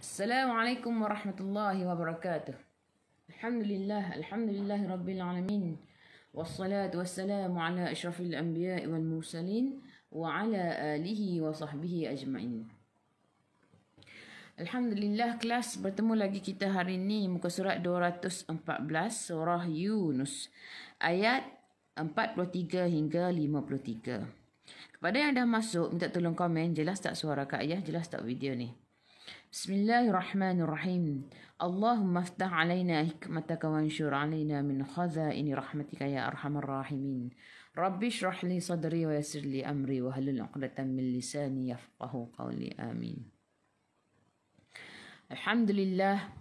Assalamualaikum warahmatullahi wabarakatuh. Alhamdulillah rabbil alamin. Wassalatu wassalamu ala asyrafil anbiya'i wal mursalin wa ala alihi wa sahbihi ajma'in. Alhamdulillah, kelas bertemu lagi kita hari ini muka surat 214 surah Yunus ayat 43 hingga 53. Kepada yang dah masuk, minta tolong komen, jelas tak suara Kak Ayah, jelas tak video ni. Bismillahirrahmanirrahim. Allahumma aftah alaina hikmataka wa anshur alaina min khazaini rahmatika ya arhamar rahimin. Rabbi shrah li sadri wa yassir li amri wa halul 'uqdatam min lisani yafqahu qawli. Amin. Alhamdulillah.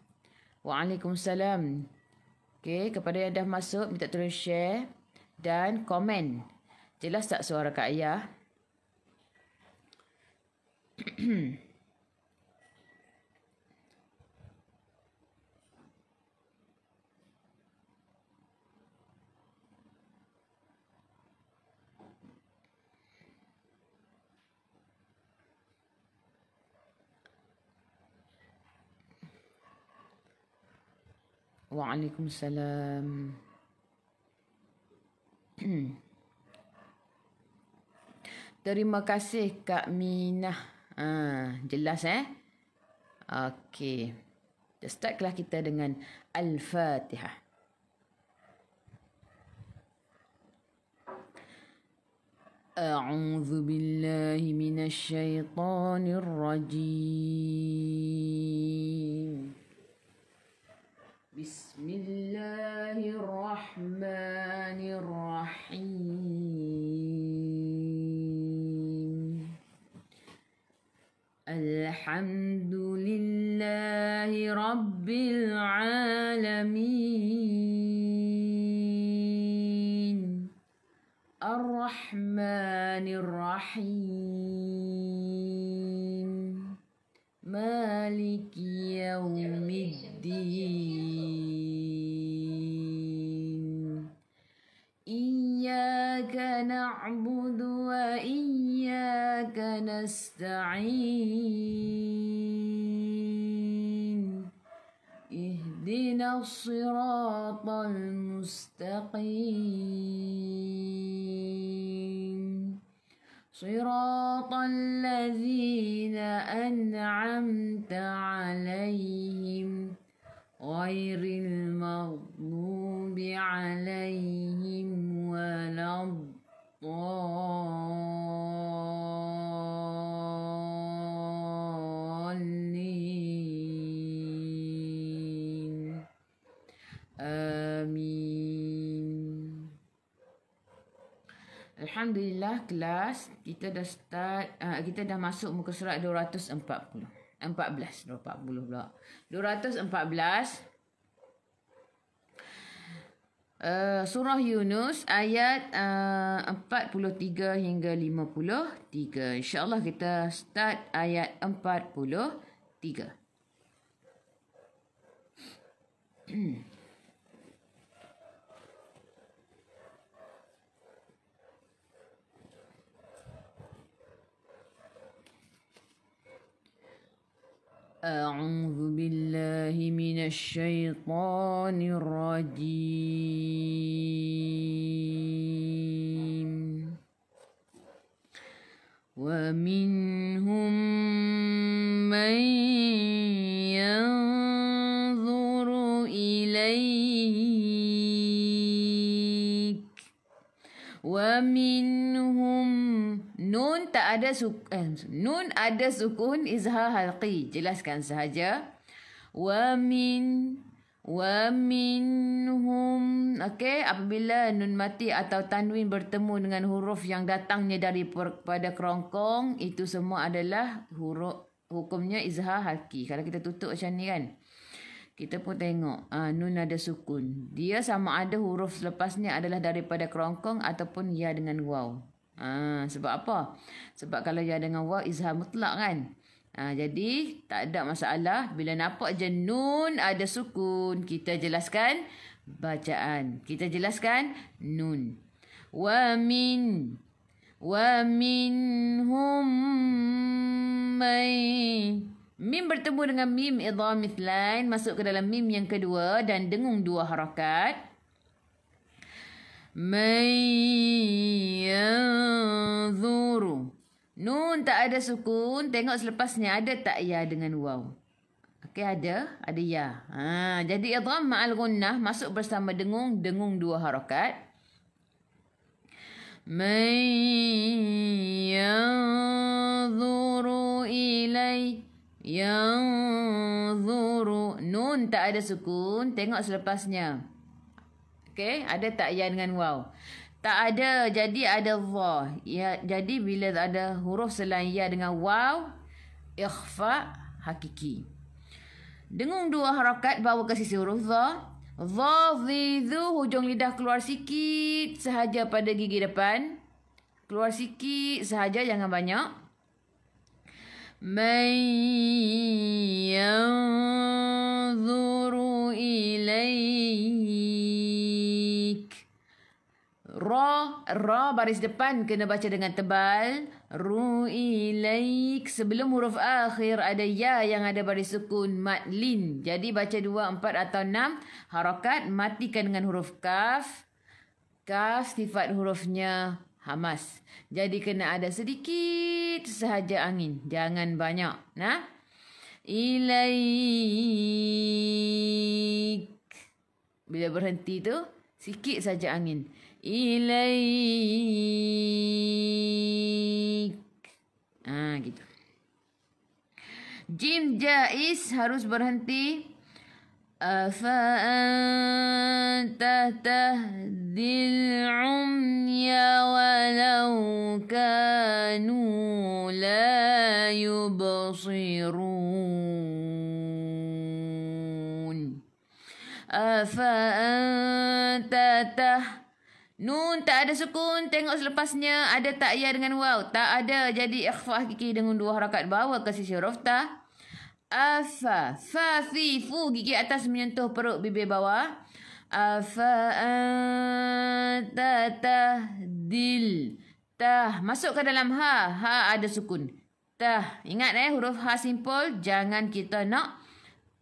Waalaikumsalam. Okey, kepada yang dah masuk, minta tolong share dan komen. Jelas tak suara Kak Ayah? Waalaikumsalam. Terima kasih Kak Minah. Jelas Okey. Kita start kelas kita dengan Al-Fatihah. A'udzu billahi minasy syaithanir rajim. Bismillahirrahmanirrahim. Alhamdulillahi rabbil alamin. Ar-Rahmanir-Rahim. Maliki yaumiddin. Iyyaka na'budu wa iyyaka nasta'in. Ihdinas siratal mustaqim. Siratal ladzina an'amta 'alaihim ghairil maghdubi 'alaihim waladdallin. Amin. Alhamdulillah, kelas kita dah start, kita dah masuk muka surat 214 pula. 214 surah Yunus ayat 43 hingga 53. InsyaAllah kita start ayat 43. أعوذ بالله من الشيطان الرجيم. ومنهم من ينظر إليك ومنهم nun tak ada nun ada sukun izhar halqi. Jelaskan sahaja. Wa minhum. Okey, apabila nun mati atau tanwin bertemu dengan huruf yang datangnya daripada kerongkong, itu semua adalah huruf hukumnya izhar halqi. Kalau kita tutup macam ni kan, kita pun tengok nun ada sukun. Dia sama ada huruf selepasnya adalah daripada kerongkong ataupun ya dengan waw. Sebab apa? Sebab kalau ya dengan waw izhar mutlak kan. Jadi tak ada masalah. Bila nampak je nun ada sukun, kita jelaskan bacaan. Kita jelaskan nun. Wa minhum man Mim bertemu dengan mim idgham mithlain, masuk ke dalam mim yang kedua dan dengung 2 harakat. Man yanzuru. Nun tak ada sukun, tengok selepasnya ada tak ya dengan waw. Okey, ada ya. Jadi idgham ma'al gunnah masuk bersama dengung 2 harakat. Man yanzuru ilai. Yanzuru. Nun tak ada sukun, tengok selepasnya. Okey, ada tak ya dengan waw? Tak ada, jadi ada dha. Ya, jadi bila ada huruf selain ya dengan waw, ikhfa hakiki. Dengung 2 harakat bawa ke sisi huruf dha. Dha, dhi, dhu, hujung lidah keluar sikit sahaja pada gigi depan. Keluar sikit sahaja, jangan banyak. Man yanzuru ilaik. Ra baris depan kena baca dengan tebal. Ru ilaik. Sebelum huruf akhir ada ya yang ada baris sukun mad lin. Jadi baca 2, 4 atau 6 harakat, matikan dengan huruf kaf. Kaf sifat hurufnya hamas. Jadi kena ada sedikit sahaja angin. Jangan banyak. Nah. Ilaik. Bila berhenti tu, sikit saja angin. Ilaik. Gitu. Jim jais harus berhenti. Afa'anta tahdil umya walau kanu la yubsirun. Afa'anta nun tak ada sukun, tengok selepasnya ada tak ya dengan waw. Tak ada, jadi ikhfa hakiki dengan 2 harakat bawa ke sisi huruf ta. Afa, fa, fi, fu, gigi atas menyentuh perut bibir bawah. Afa anta tahdil. Tah, masuk ke dalam ha. Ha ada sukun. Tah, ingat huruf ha simple, jangan kita nak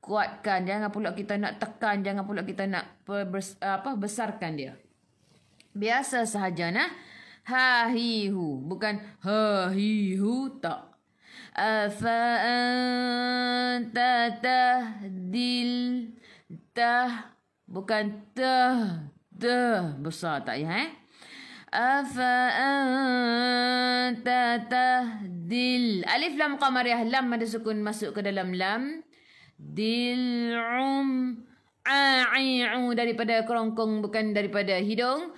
kuatkan, jangan pula kita nak tekan, jangan pula kita nak besarkan dia. Biasa sahaja nah. Ha hi hu, bukan ha hi hu, tak. Afa'anta tahdil. Tah, bukan tah. Tah, besar tak ya Afa'anta tahdil. Alif lam qamariyah, lam ada sukun masuk ke dalam lam. Dil'um. A'i'u daripada kerongkong, bukan daripada hidung.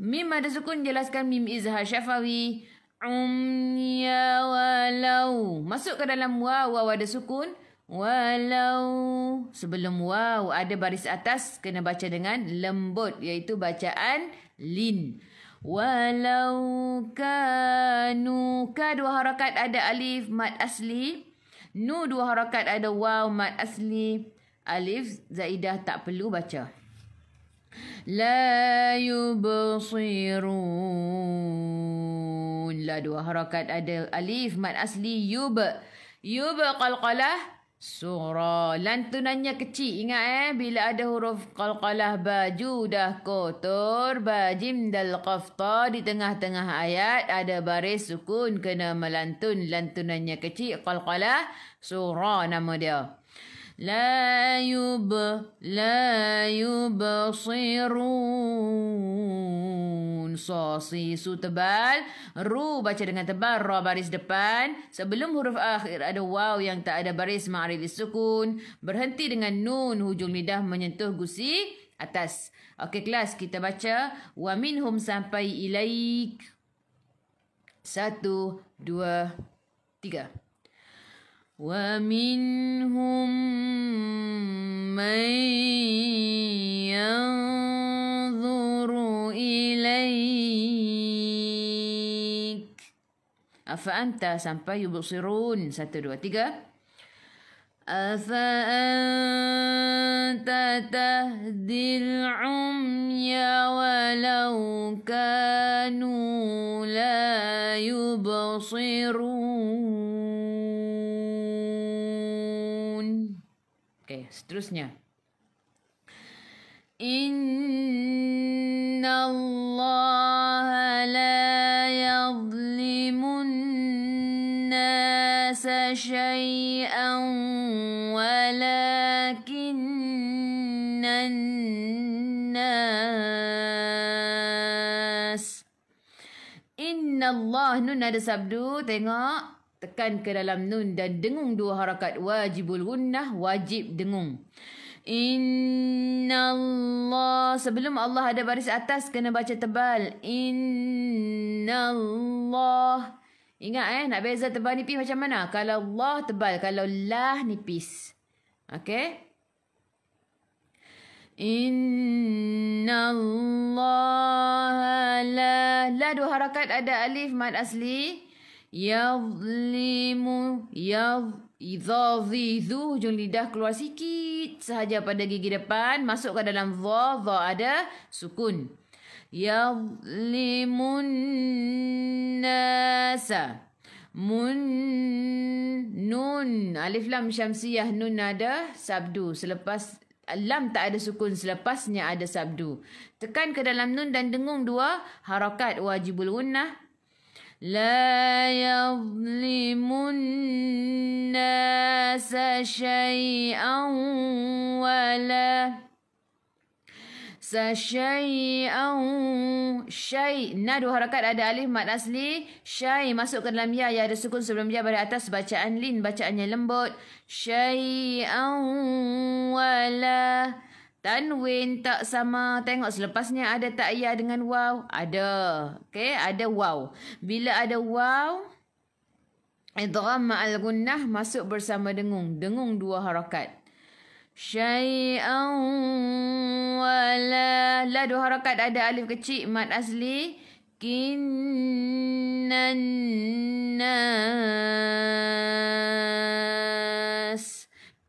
Mim ada sukun, jelaskan mim izhar syafawi. Ya walau. Masuk ke dalam waw, waw ada sukun. Walau. Sebelum waw ada baris atas, kena baca dengan lembut, iaitu bacaan lin. Walau kanu. Ka 2 harakat ada alif mad asli. Nu 2 harakat ada waw mad asli. Alif zaidah tak perlu baca. La yubsirun. La 2 harakat ada alif mad asli yub. Yub qalqalah surah. Lantunannya kecil. Ingat bila ada huruf qalqalah baju dah kotor. Bajim dal qafta di tengah-tengah ayat ada baris sukun, kena melantun. Lantunannya kecil. Qalqalah surah nama dia. La yubsirun. Si su tebal. Ru baca dengan tebal. Ra baris depan. Sebelum huruf akhir ada waw yang tak ada baris ma'rif sukun. Berhenti dengan nun. Hujung lidah menyentuh gusi atas. Okey kelas, kita baca wa minhum sampai ilaik. 1, 2, 3. وَمِنْهُمْ مَنْ يَنْظُرُ إِلَيْكَ. أَفَأَنْتَ sampai yubsirun. 1, 2, 3. أَفَأَنْتَ تَهْدِي الْعُمْيَ وَلَوْ كَانُوا لَا يُبْصِرُونَ. seterusnya. Inna Allah la yadlimun nasa syai'an walakinnan nas. Inna Allah, nun ada sabdu, tengok. Tekan ke dalam nun dan dengung 2 harakat. Wajibul gunnah, wajib dengung. Inna Allah. Sebelum Allah ada baris atas, kena baca tebal. Inna Allah. Ingat nak beza tebal nipis macam mana? Kalau Allah tebal, kalau lah nipis. Okey? Inna Allah la. La 2 harakat, ada alif mad asli. Yadlimu idhazizu, hujung lidah keluar sikit sahaja pada gigi depan, masuk ke dalam dha ada sukun. Yadlimun nasa. Nun alif lam syamsiyah, nun ada sabdu, selepas lam tak ada sukun, selepasnya ada sabdu. Tekan ke dalam nun dan dengung 2 harakat. Wajibul gunnah. La yadlimun nasa syai'an wala syai'an. Syai' na 2 harakat, ada alif mad asli. Syai' masuk ke dalam ya, ada sukun sebelum ya pada atas, bacaan lin, bacaannya lembut. Syai'an wala. Tanwin tak sama. Tengok selepasnya ada tak ya dengan waw? Ada. Okey, ada waw. Bila ada waw, idgham ma'al gunnah, masuk bersama dengung. Dengung 2 harakat. Syai'an wala. La 2 harakat, ada alif kecil mad asli. Kinnan nas.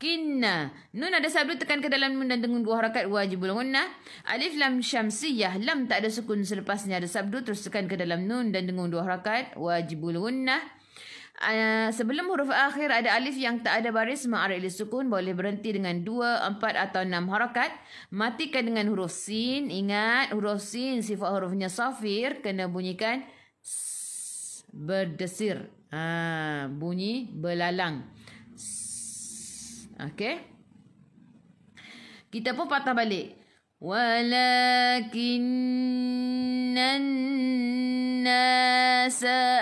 Kinna. Nun ada sabdu, tekan ke dalam nun dan dengung 2 harakat. Wajibul gunnah. Alif lam syamsiyah, lam tak ada sukun, selepasnya ada sabdu, terus tekan ke dalam nun dan dengung 2 harakat. Wajibul gunnah. Sebelum huruf akhir ada alif yang tak ada baris ma'arif sukun, boleh berhenti dengan 2, 4 atau 6 harakat. Matikan dengan huruf sin. Ingat huruf sin sifat hurufnya safir, kena bunyikan berdesir. Bunyi belalang. Okey. Kita pun patah balik. Walakinnan nasa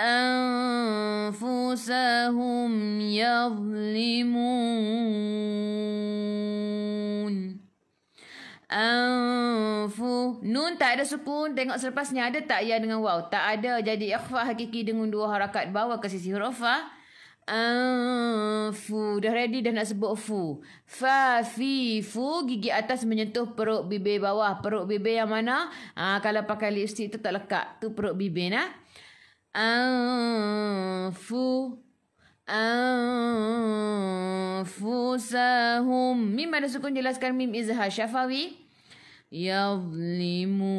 anfusahum yadlimun. Nun tak ada sukun. Tengok selepasnya ada tak ya dengan waw? Tak ada. Jadi ikhfa hakiki dengan 2 harakat, bawa ke sisi huruf fa. Fu, dah ready dah nak sebut fu. Fa, fi, fu, gigi atas menyentuh perut bibir bawah. Perut bibir yang mana? Kalau pakai lipstick tu tak lekat. Tu perut bibir nah. Fu, anfusahum. Mim ada sukun, jelaskan mim izhar syafawi. Yadlimun.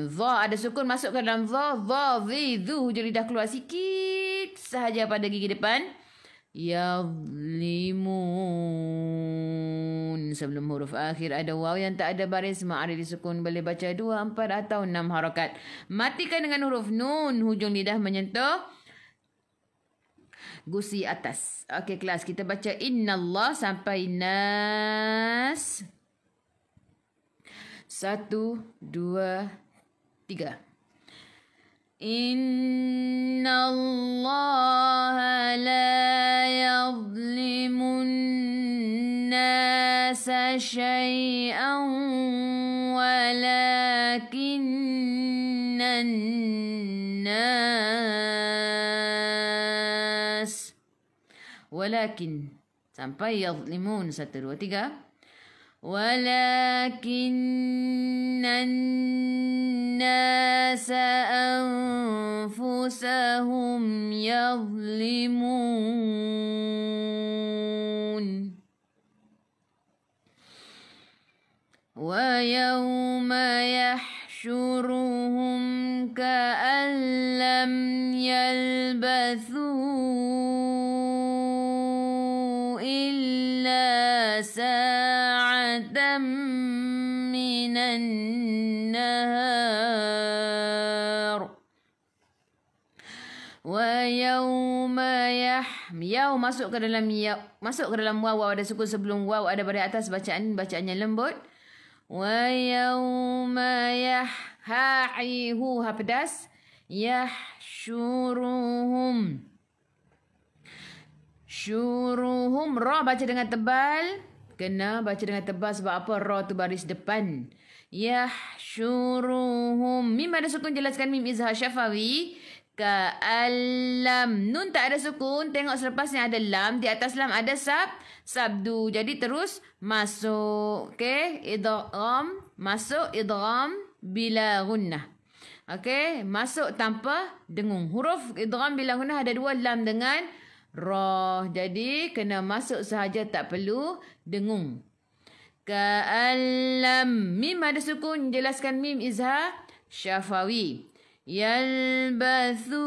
Dha ada sukun, masuk ke dalam dha. Dha, dhi, dhu, hujung lidah keluar sikit sahaja pada gigi depan. Yadlimun. Sebelum huruf akhir ada waw yang tak ada baris ma'arif sukun, boleh baca 2, 4 atau 6 harakat. Matikan dengan huruf nun, hujung lidah menyentuh gusi atas. Okey kelas, kita baca innallah sampai nas. 1, 2, 3. Inna Allah la yadlimun nasa syai'an walakinnan nas. Walakin sampai yadlimun. 1, 2, 3. ولكن الناس أنفسهم يظلمون ويوم يحشرهم كأن لم يلبثوا إلا ساعة من النهار ويوم yaum masuk ke dalam waw ada sukun sebelum waw ada pada atas bacaannya lembut. Wa yauma yahaihu ha pedas yahsyuruhum syuruhum ra baca dengan tebal, kena baca dengan tebal sebab apa? Ra tu baris depan. Yahsyuruhum mim ada sukun, jelaskan mim izhar syafawi. Ka'allam nun tak ada sukun, tengok selepasnya ada lam, di atas lam ada sabdu, jadi terus masuk. Okey, idgham, masuk idgham bila gunnah. Okey, masuk tanpa dengung. Huruf idgham bila gunnah ada dua, lam dengan ra, jadi kena masuk sahaja, tak perlu dengung. Ka'allam mim ada sukun, jelaskan mim izhar syafawi. Yalbathu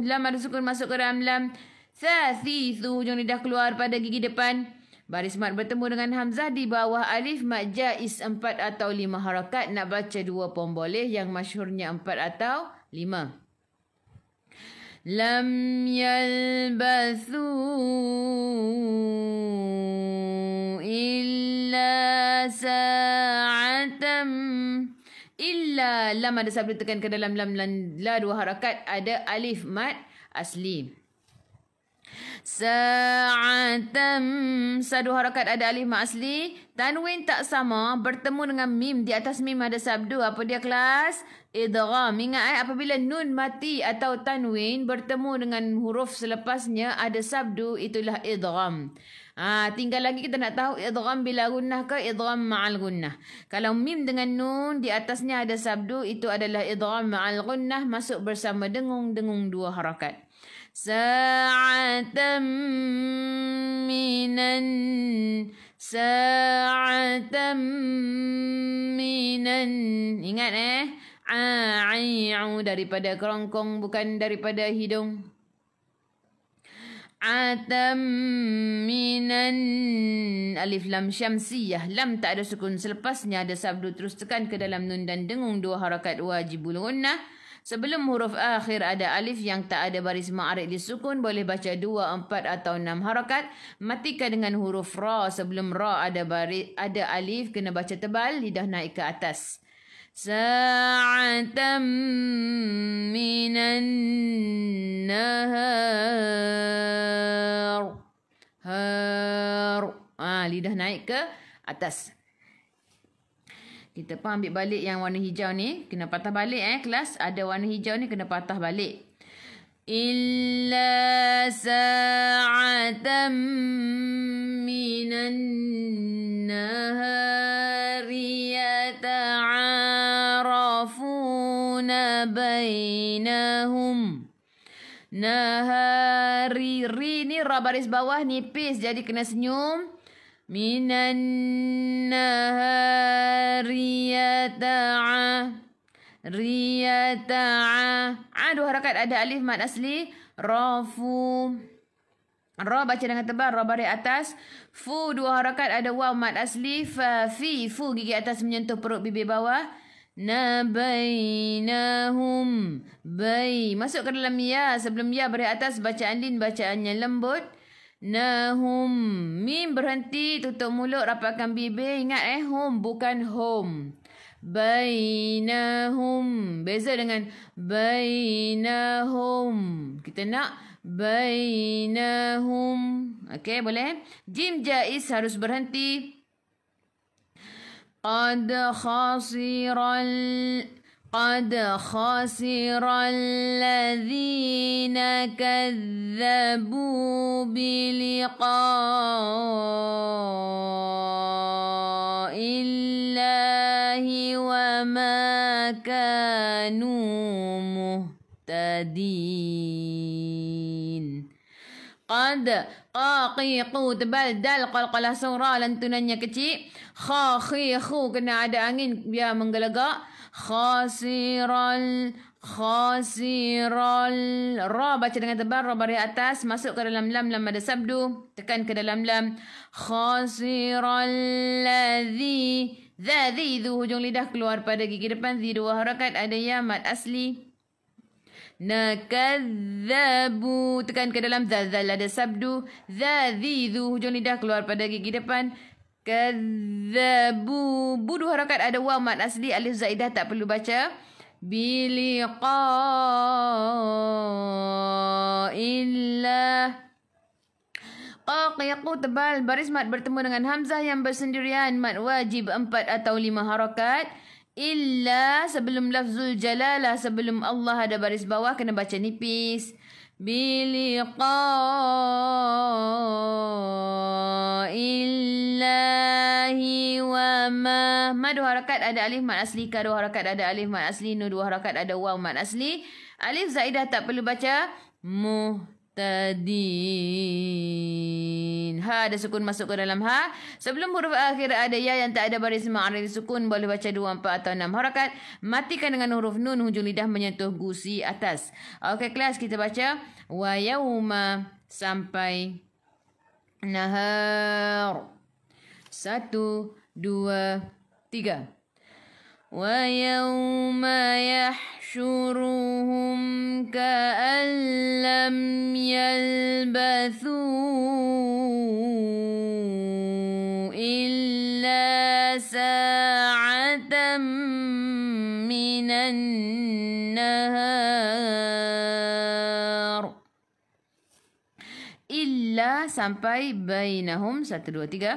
lam ada sukun, masuk ke dalam lam. Thithithu hujung lidah keluar pada gigi depan. Baris mat bertemu dengan hamzah di bawah alif. Mat jaiz 4 atau 5 harakat. Nak baca 2 pun boleh, yang masyhurnya 4 atau 5. Lam yalbathu illa sa'atam. Illa lam ada sabda tekan ke dalam lam la 2 harakat, ada alif mat asli. Sa'atam sa 2 harakat, ada alif mat asli. Tanwin tak sama, bertemu dengan mim, di atas mim ada sabdu. Apa dia kelas? Idgham. Ingat apabila nun mati atau tanwin bertemu dengan huruf selepasnya ada sabdu, itulah idgham. Tinggal lagi kita nak tahu idgham bila gunnah ke idgham ma'al gunnah. Kalau mim dengan nun di atasnya ada sabdu, itu adalah idgham ma'al gunnah, masuk bersama dengung 2 harakat. Sa'atam minan. Ingat ai'u daripada kerongkong, bukan daripada hidung. Atam minan alif lam syamsiyah, lam tak ada sukun, selepasnya ada sabdu, terus tekan ke dalam nun dan dengung 2 harakat wajibul gunnah. Sebelum huruf akhir ada alif yang tak ada baris ma'arid disukun, boleh baca 2, 4 atau 6 harakat. Matikan dengan huruf ra, sebelum ra ada alif, kena baca tebal, lidah naik ke atas. Sa'atam minan nahar. Lidah naik ke atas. Kita pun ambil balik yang warna hijau ni, kena patah balik kelas. Ada warna hijau ni kena patah balik. Illa sa'atam minan nahari yata'arafuna bainahum. Nahari, ri ni ra baris bawah nipis, jadi kena senyum. Minan nahari riyata'a 2 harakat, ada alif mad asli. Rafu, ra baca dengan tebal, ra baris atas. Fu 2 harakat, ada waw mad asli. Fa fi, fu gigi atas menyentuh perut bibir bawah. Nabainahum, bai masuk ke dalam ya, sebelum ya baris atas, bacaan lin, bacaannya lembut. Nahum, mim berhenti, tutup mulut, rapatkan bibir. Ingat hum bukan home. Bainahum, beza dengan bainahum. Kita nak bainahum. Okey, boleh? Jim jaiz harus berhenti. Qad khasira alladhina kadzabu biliqa'illahi wa ma kanu muhtadin. Qad, qaqiqu tebal, dal qalqalah surah, lantunannya kecil. Kha, khi, khu kena ada angin biar menggelegak. Khasiral khasiral. Ra baca dengan tebal, ra baris atas, masuk ke dalam lam, lam ada sabdu, tekan ke dalam lam. Khasiral ladzi. Zi itu hujung lidah keluar pada gigi depan, zi 2 harakat, ada ya mad asli. Nakadzabu, tekan ke dalam zal, zal ada sabdu. Zi itu hujung lidah keluar pada gigi depan. Kadzabu, bu 2 harakat, ada waw mad asli, alif zaidah tak perlu baca. Biliqa'illah. Qaqiqu tebal, baris mat bertemu dengan hamzah yang bersendirian, mat wajib 4 atau 5 harakat. Illa sebelum lafzul jalalah, sebelum Allah ada baris bawah, kena baca nipis. Biliqa'illahi wa ma. Ma 2 harakat ada alif mat asli, ka 2 harakat ada alif mat asli, nu 2 harakat ada waw mat asli. Alif zaidah tak perlu baca. Muhtadin. Ha ada sukun masuk ke dalam ha. Sebelum huruf akhir ada ya yang tak ada baris ma'arif sukun, boleh baca 2, 4 atau 6 harakat. Matikan dengan huruf nun, hujung lidah menyentuh gusi atas. Okey kelas, kita baca wa yauma sampai nahar. 1, 2, 3. Wa yauma yahsyuruhum ka'an lam yalbathu illa sa'atan minan nahar. Illa sampai bainahum. 1, 2, 3.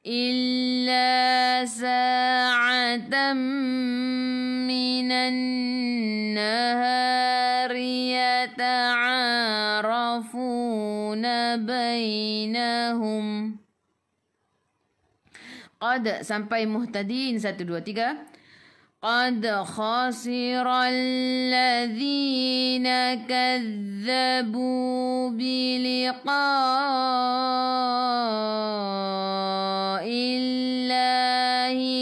Illa sa'atan minan nahari yata'arafuna bainahum. Qad sampai muhtadin. 1, 2, 3. Qad khasira alladhina kadzabu biliqa'illahi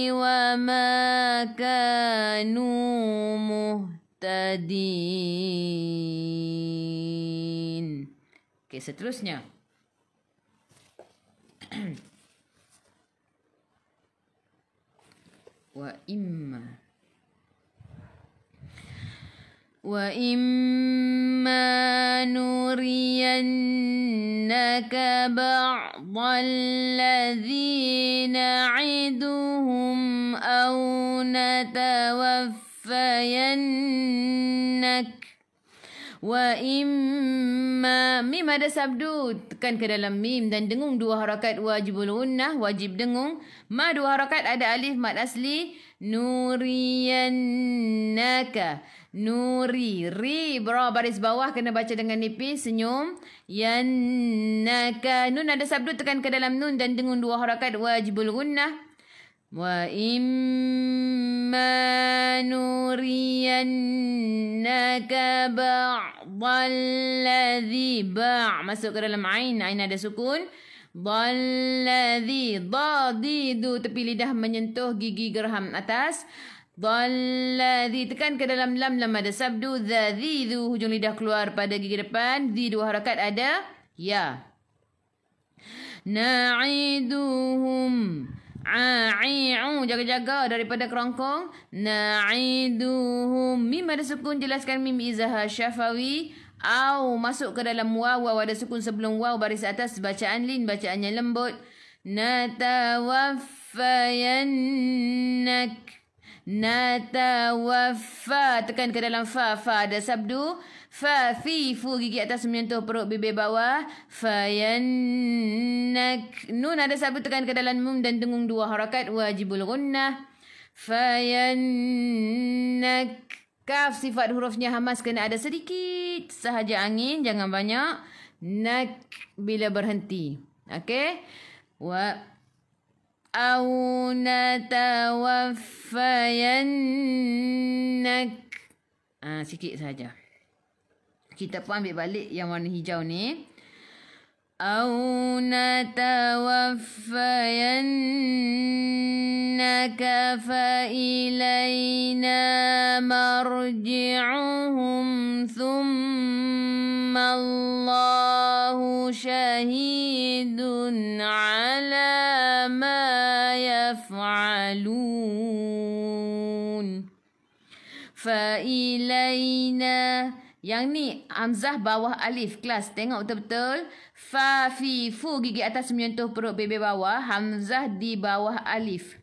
wa ma kanu muhtadin. Okey, seterusnya. Wa imma nuriyannaka ba'dal ladzina 'iduhum aw natawaffayannak. Wa imma, mim ada sabdu, tekan ke dalam mim dan dengung 2 harakat wajibul gunnah, wajib dengung. Ma 2 harakat ada alif mad asli. Nuriyannaka, nuri, ri bra baris bawah kena baca dengan nipis, senyum. Yannaka, nun ada sabdu, tekan ke dalam nun dan dengung 2 harakat wajibul gunnah. Wa imma nuriyannaka ba'dal ladzi, ba' masuk ke dalam ain, ain ada sukun. Dalladzi, dadidu, tepi lidah menyentuh gigi gerham atas. Dalladzi, tekan ke dalam lam, lam ada sabdu. Zadzidu, hujung lidah keluar pada gigi depan. Di 2 harakat ada ya. Na'iduhum, a'i'u, jaga-jaga daripada kerongkong. Na'iduhum, mim ada sukun, jelaskan mim izah syafawi. Au masuk ke dalam waw, waw ada sukun sebelum waw, baris atas, bacaan lin, bacaannya lembut. Natawaffayannak, natawaffa, tekan ke dalam fa, fa ada sabdu. Fa, fi, fu, gigi atas menyentuh perut bibir bawah. Fayannak, nun ada sabdu, tekan ke dalam mum dan dengung 2 harakat wajibul gunnah. Fayannak. Kaf sifat hurufnya hamas kena ada sedikit sahaja angin, jangan banyak. Nak bila berhenti. Okey. Wa au natawaffayannak. Sikit saja. Kita pun ambil balik yang warna hijau ni. أو نتوفينك فإلينا مرجعهم ثم الله شهيد على ما يفعلون. فإلينا, yang ni hamzah bawah alif. Kelas tengok betul-betul. Fa, fi, fu, gigi atas menyentuh perut bebe bawah. Hamzah di bawah alif.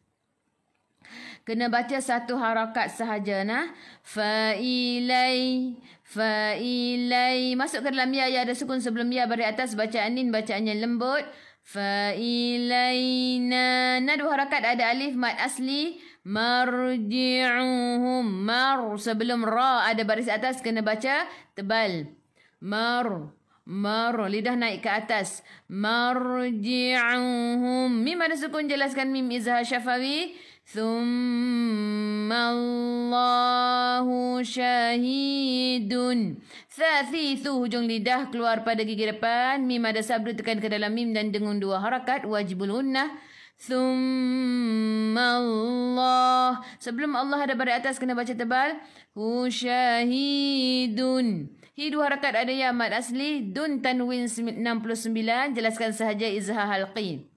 Kena baca satu harakat sahaja nah. Fa ilai, fa ilai. Masuk ke dalam ya, ya ada sukun sebelum ya baris atas. Bacaan ni bacaannya lembut. Fa ilaina. Nah, dua harakat ada alif mad asli. Marji'uhum. Mar sebelum ra ada baris atas kena baca tebal. Mar, mar, lidah naik ke atas. Marji'uhum. Mim ada sukun, jelaskan mim izhar syafawi. Thumma Allahu syahidun. Thi, thu, hujung lidah keluar pada gigi depan. Mim ada sabdu, tekan ke dalam mim dan dengung dua harakat. Wajibul hunnah. Thumma Allah. Sebelum Allah ada baris atas kena baca tebal. Hu syahidun. Hi dua harakat ada ya mad asli. Dun tanwin 69. Jelaskan sahaja izhar halqi.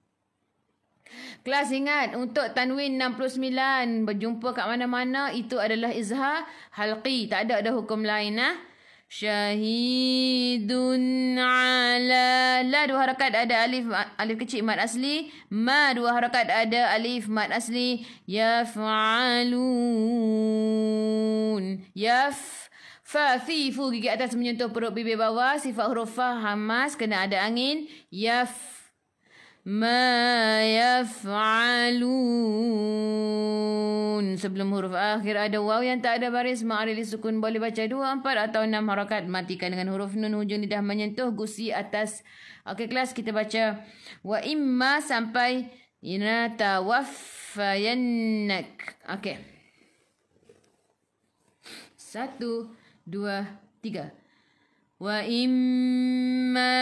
Kelas ingat, untuk tanwin 69 berjumpa kat mana-mana itu adalah izhar halqi. Tak ada hukum lain nah. Syahidun ala. La dua harakat ada alif kecil mad asli. Ma dua harakat ada alif mad asli. Yaf'alun. Yaf. Fa, fi, fu, gigi atas menyentuh perut bibir bawah. Sifat huruf fa hamas kena ada angin. Yaf. Ma yaf'alun. Sebelum huruf akhir ada waw yang tak ada baris ma'arili sukun. Boleh baca 2, 4 atau 6 harakat. Matikan dengan huruf nun, hujung lidah menyentuh gusi atas. Okey kelas, kita baca wa imma sampai inatawaffayannak. Okey. 1, 2, 3. Wa imma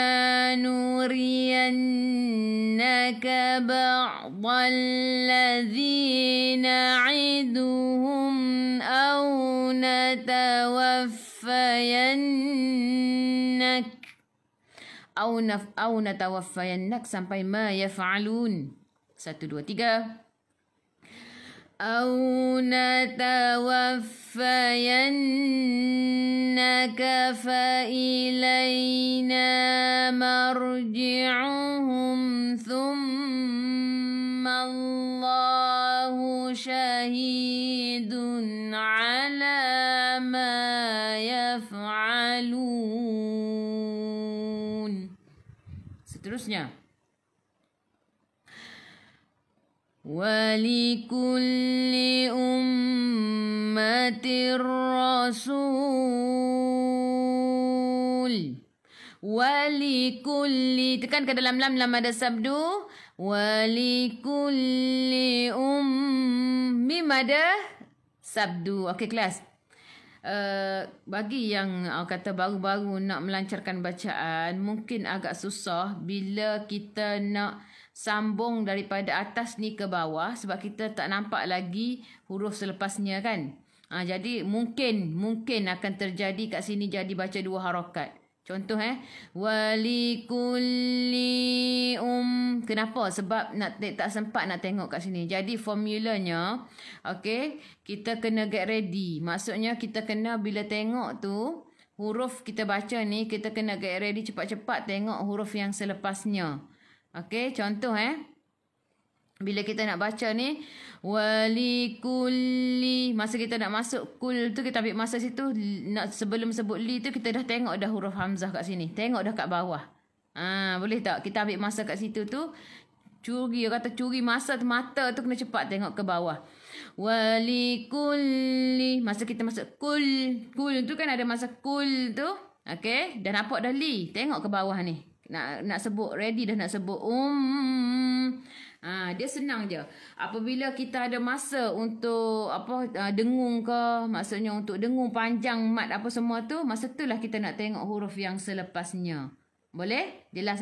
nuriyannaka ba'dal ladzina 'iduhum aw natawaffayannak aw natawaffayannak sampai ma yaf'alun. 1, 2, 3. أو نتوفينك فإلينا مرجعهم ثم الله شهيد على ما يفعلون. Seterusnya. Walikulli ummatir rasul. Walikulli, tekan ke dalam lam, lam ada sabdu. Walikulli mim ada sabdu. Okey kelas. Bagi yang kata baru-baru nak melancarkan bacaan, mungkin agak susah bila kita nak sambung daripada atas ni ke bawah sebab kita tak nampak lagi huruf selepasnya kan. Jadi mungkin akan terjadi kat sini jadi baca 2 harakat. Contoh walikulli kenapa? Sebab tak sempat nak tengok kat sini. Jadi formulanya okey, kita kena get ready. Maksudnya kita kena bila tengok tu huruf kita baca ni, kita kena get ready cepat-cepat tengok huruf yang selepasnya. Okey, contoh bila kita nak baca ni walikulli, masa kita nak masuk kul tu kita ambil masa situ, nak sebelum sebut li tu kita dah tengok dah huruf hamzah kat sini. Tengok dah kat bawah. Boleh tak kita ambil masa kat situ tu? Curi masa tu, mata tu kena cepat tengok ke bawah. Walikulli, masa kita masuk kul tu kan ada masa kul tu. Okey, dah nampak dah li. Tengok ke bawah ni. Nak sebut, ready dah nak sebut dia senang je. Apabila kita ada masa untuk dengung ke, maksudnya untuk dengung panjang mat apa semua tu, masa tu lah kita nak tengok huruf yang selepasnya. Boleh? Jelas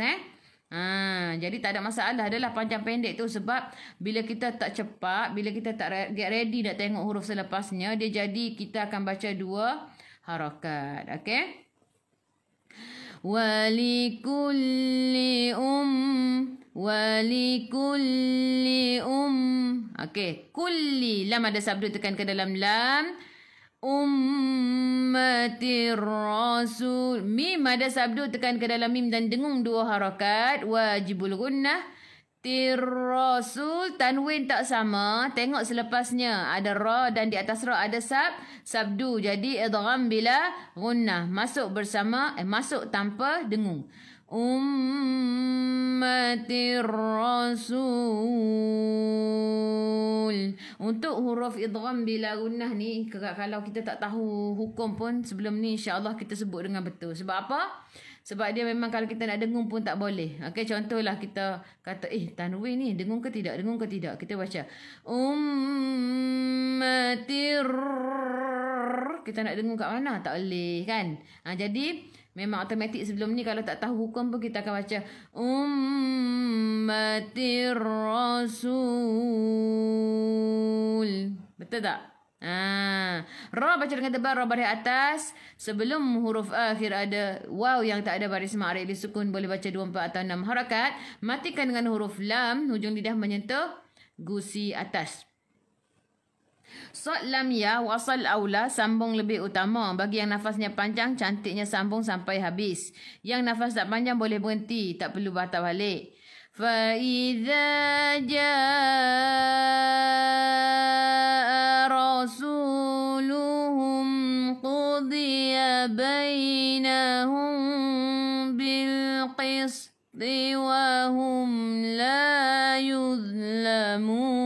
Jadi tak ada masalah. Adalah panjang pendek tu sebab bila kita tak cepat, bila kita tak get ready nak tengok huruf selepasnya, dia jadi kita akan baca 2 harakat. Okey? Walikulli Okey, kulli lam ada sabdu tekan ke dalam lam. Ummatir rasul. Mim ada sabdu tekan ke dalam mim dan dengung 2 harakat. Wajibul gunnah. Tir rasul tanwin tak sama. Tengok selepasnya ada ra dan di atas ra ada sabdu. Jadi idgham bila gunnah. Masuk bersama masuk tanpa dengung. Ummatir rasul. Untuk huruf idgham bila gunnah ni, kalau kita tak tahu hukum pun sebelum ni, insya-Allah kita sebut dengan betul. Sebab apa? Sebab dia memang kalau kita nak dengung pun tak boleh. Okey, contohlah kita kata tanwin ni dengung ke tidak? Dengung ke tidak? Kita baca ummatir. Kita nak dengung kat mana? Tak boleh kan? Jadi memang automatik sebelum ni kalau tak tahu hukum pun kita akan baca ummatir rasul. Betul tak? Ra baca dengan tebal, ra baris atas. Sebelum huruf akhir ada waw yang tak ada baris ma'rif disukun, boleh baca 2, 4 atau 6 harakat. Matikan dengan huruf lam, hujung lidah menyentuh gusi atas. Sad lam ya wasal aula, sambung lebih utama. Bagi yang nafasnya panjang, cantiknya sambung sampai habis. Yang nafas tak panjang boleh berhenti, tak perlu batal balik. Fa idza jaa rasuluhum qudiya bainahum bil qisti wa hum la yuzlamun.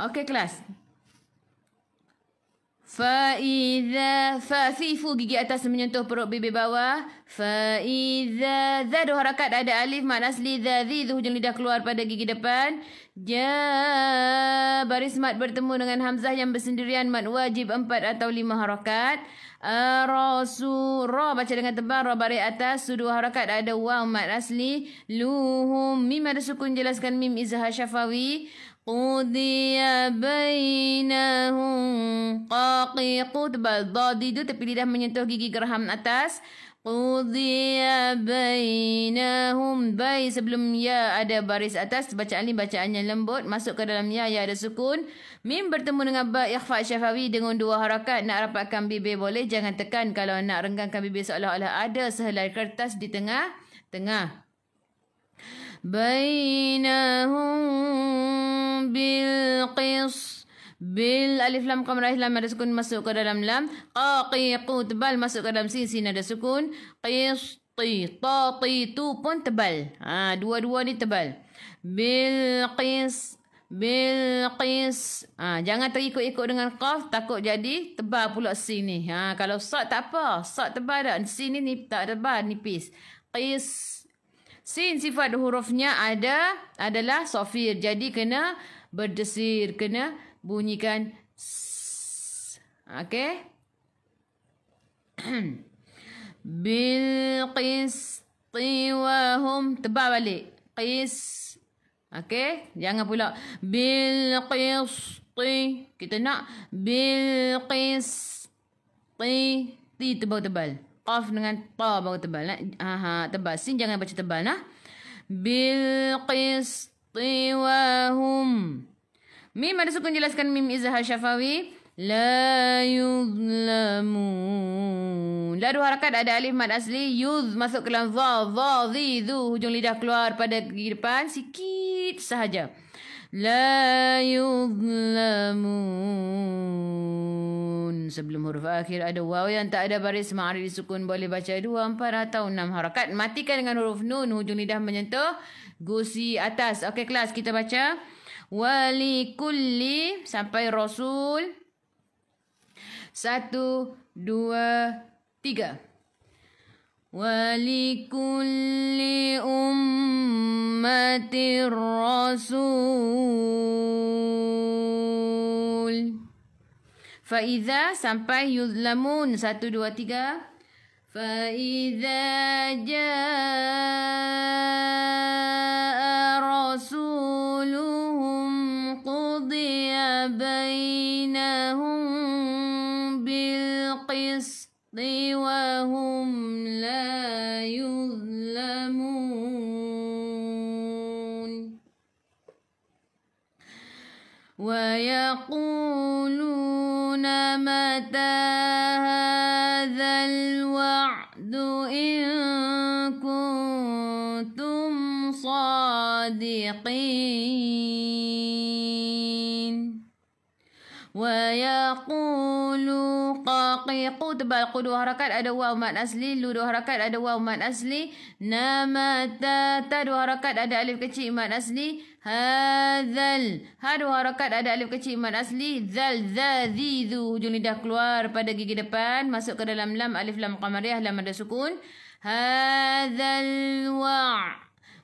Okey kelas. Faiza fasifu gigi atas menyentuh perut bibir bawah. Faiza za 2 harakat ada alif mad asli za zi hujung lidah keluar pada gigi depan. Ja baris mad bertemu dengan hamzah yang bersendirian mad wajib 4 atau 5 harakat. Rasu ra baca dengan tebal, ra baris atas 2 harakat ada waw mad asli. Luhum mim ada sukun, jelaskan mim izhar syafawi. Qudiya bainahum qaqiqu tebal dadidu tepi lidah menyentuh gigi geraham atas. Qudiya bainahum bai sebelum ya ada baris atas, bacaan ni bacaannya lembut, masuk ke dalam ya ada sukun. Mim bertemu dengan ba ikhfa syafawi dengan 2 harakat. Nak rapatkan bibir boleh, jangan tekan. Kalau nak renggangkan bibir seolah-olah ada sehelai kertas di tengah-tengah. Bainahum bil qis. Bil alif lam qam ra lam ada sukun masuk ke dalam lam. Qaqiqu tebal masuk ke dalam sin, sin ada sukun. Qisti ta ti tu pun tebal. Dua-dua ni tebal. Bil qis. Jangan terikut-ikut dengan qaf, takut jadi tebal pula sin ni. Kalau sad tak apa, sad tebal dah. Sin ni tak tebal, nipis. Qis. Sin sifat hurufnya adalah sofir. Jadi kena berdesir, kena bunyikan s. Okey. Bil qisti wa hum tebal balik. Qis. Okey, jangan pula bil qisti. Kita nak bil qisti tebal-tebal. Qaf dengan ta baru tebal. Tebal. Sin jangan baca tebal nah. Bil qisti wa hum. Mim ada sukun, jelaskan mim izhar syafawi. La yuzlamun. La 2 harakat ada alif mad asli. Yuz masuk ke dalam za zi zu hujung lidah keluar pada gigi depan sikit sahaja. La yuzlamun. Sebelum huruf akhir ada waw yang tak ada baris ma'rif disukun, boleh baca 2, 4 atau 6 harakat. Matikan dengan huruf nun, hujung lidah menyentuh gusi atas. Okey kelas, kita baca wali kulli sampai rasul. 1, 2, 3. Wali kulli ummatir rasul. Faiza sampai yuzlamun. 1, 2, 3. Faiza jaa rasuluhum qudiya bainahum bil qisti wa hum la yuzlamun. Wa yaquluna mata hadzal wa'du in kuntum sadiqin. Wa yaqulu qaqiqu tebal qu 2 harakat ada waw mad asli, lu 2 harakat ada waw mad asli, namata ta 2 harakat ada alif kecil mad asli, hadzal ha 2 harakat ada alif kecil mad asli, zal za zi zu hujung lidah keluar pada gigi depan masuk ke dalam lam, alif lam qamariyah, lam ada sukun, hadzal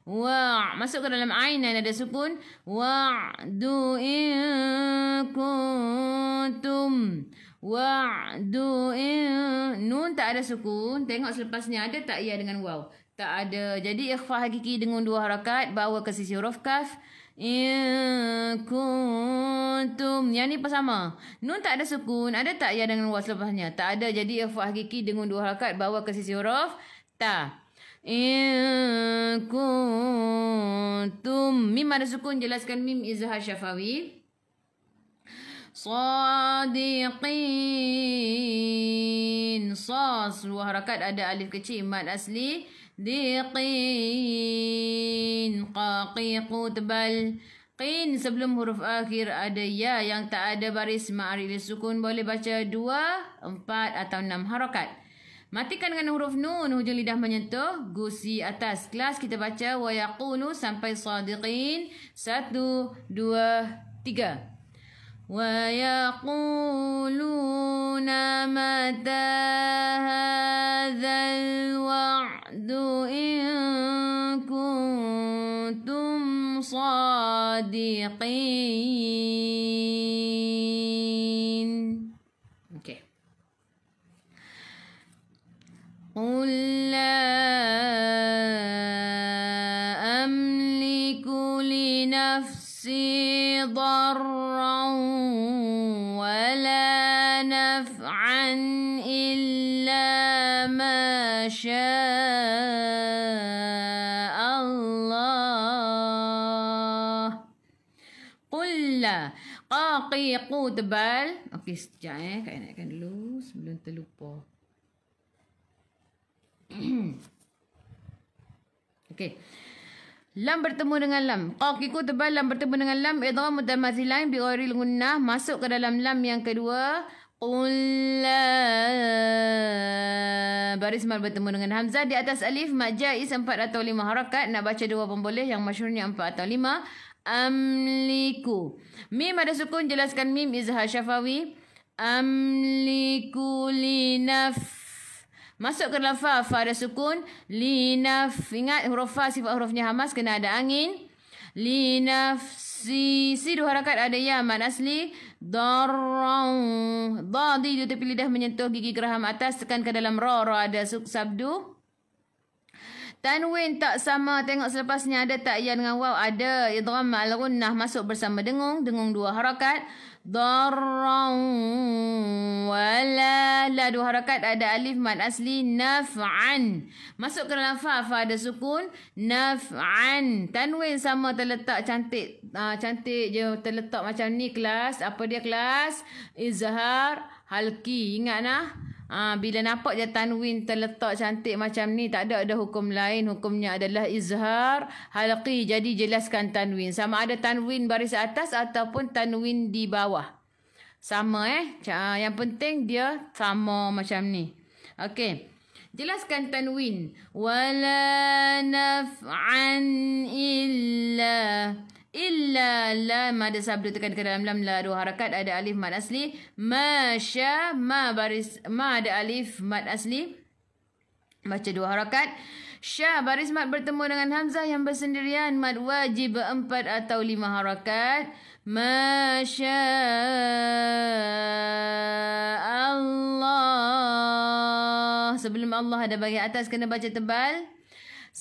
wa masuk ke dalam ain yang ada sukun, wa'du in kuntum, wa'du in nun tak ada sukun. Tengok selepasnya ada tak ya dengan waw? Tak ada. Jadi ikhfa hakiki dengan 2 harakat bawa ke sisi huruf kaf. In kuntum. Yang ni sama. Nun tak ada sukun. Ada tak ya dengan waw selepasnya? Tak ada. Jadi ikhfa hakiki dengan 2 harakat bawa ke sisi huruf ta. In kuntum. Mim ada sukun, jelaskan mim izhar syafawi. Sadiqin. Sas 2 harakat ada alif kecil mad asli, diqin. Qaqiqu tebal. Qin sebelum huruf akhir ada ya yang tak ada baris ma'arif sukun, boleh baca 2, 4 atau 6 harakat. Matikan dengan huruf nun, hujung lidah menyentuh gusi atas. Kelas kita baca wa yaqulu sampai sadiqin. 1, 2, 3. Wa yaquluna mata hadzal wa'du in kuntum sadiqin. Okay. قل لا أملك لنفسي ضرا ولا نفعا إلا ما شاء الله. قل لا. قاقيقو tebal. Okey, sekejap Kak naikkan dulu sebelum terlupa. Okey. Lam bertemu dengan lam. Qaqiqu tebal, lam bertemu dengan lam, idgham mutamathilain bi ghairil gunnah, masuk ke dalam lam yang kedua. Qul la. Baris mal bertemu dengan hamzah di atas alif, mad jaiz 4 atau 5 harakat, nak baca 2 pun boleh, yang masyhurnya 4 atau 5. Amliku. Mim ada sukun, jelaskan mim izhar syafawi. Amliku linaf. Masuk ke dalam fa, fa ada sukun. Linaf. Ingat huruf fa sifat hurufnya hamas, kena ada angin. Linafsi. Si 2 harakat ada ya mad asli. Darrau. Dadi di tepi lidah menyentuh gigi geraham atas, tekan ke dalam ra, ra ada sabdu. Tanwin tak sama, tengok selepasnya ada tak ya dengan waw? Ada. Idgham ma'al gunnah masuk bersama dengung, dengung 2 harakat. Darrau wala. La 2 harakat ada alif mad asli. Naf'an. Masuk ke dalam fa, fa ada sukun. Naf'an. Tanwin sama terletak cantik. Cantik je terletak macam ni kelas. Apa dia kelas? Izhar halki. Ingat nah. Bila nampak je tanwin terletak cantik macam ni, tak ada hukum lain. Hukumnya adalah izhar halqi. Jadi jelaskan tanwin. Sama ada tanwin baris atas ataupun tanwin di bawah. Sama Yang penting dia sama macam ni. Okey. Jelaskan tanwin. Wala naf'an illa. Illa lam ada sabdu, tekan ke dalam lam, la 2 harakat ada alif mad asli. Masya ma baris ma ada alif mad asli, baca 2 harakat. Sya, baris mat bertemu dengan hamzah yang bersendirian. Mat wajib 4 atau 5 harakat. Masya Allah. Sebelum Allah ada bagian atas kena baca tebal.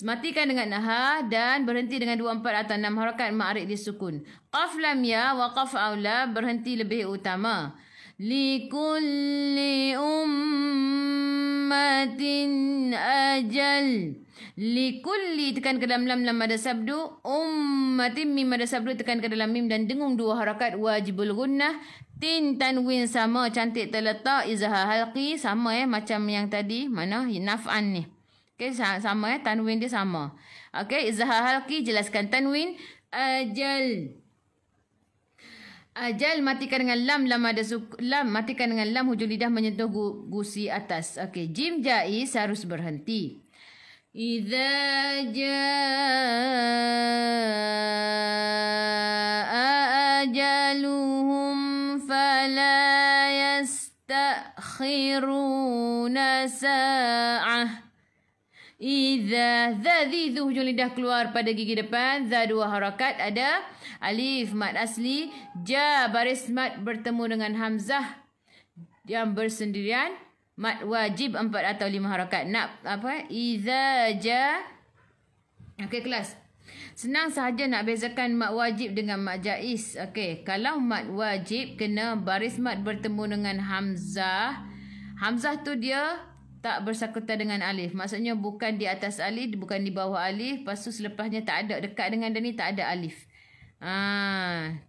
Matikan dengan ha dan berhenti dengan 2, 4 atau 6 harakat ma'arid disukun. Qaf lam ya wa qaf aula berhenti lebih utama. Likulli ummatin ajal. Likulli tekan ke dalam lam ada sabdu. Ummatin mim ada sabdu tekan ke dalam mim dan dengung 2 harakat wajibul gunnah. Tin tanwin sama cantik terletak. Izhar halqi sama macam yang tadi. Mana naf'an ni. Okey, sama tanwin dia sama. Okey, izhar halqi jelaskan tanwin. Ajal. Ajal matikan dengan lam ada lam matikan dengan lam hujung lidah menyentuh gusi atas. Okey, jim jaiz harus berhenti. Idza jaa ajaluhum fala yastakhiruna sa'ah. Iza zadhi zu hujung lidah keluar pada gigi depan. Za 2 harakat ada alif mat asli. Ja baris mat bertemu dengan hamzah yang bersendirian. Mat wajib 4 atau 5 harakat. Nak apa? Iza ja. Okey kelas. Senang sahaja nak bezakan mat wajib dengan mat jaiz. Okey, kalau mat wajib kena baris mat bertemu dengan hamzah. Hamzah tu dia tak bersangkutan dengan alif. Maksudnya bukan di atas alif, bukan di bawah alif. Lepas tu selepasnya tak ada. Dekat dengan dia ni tak ada alif.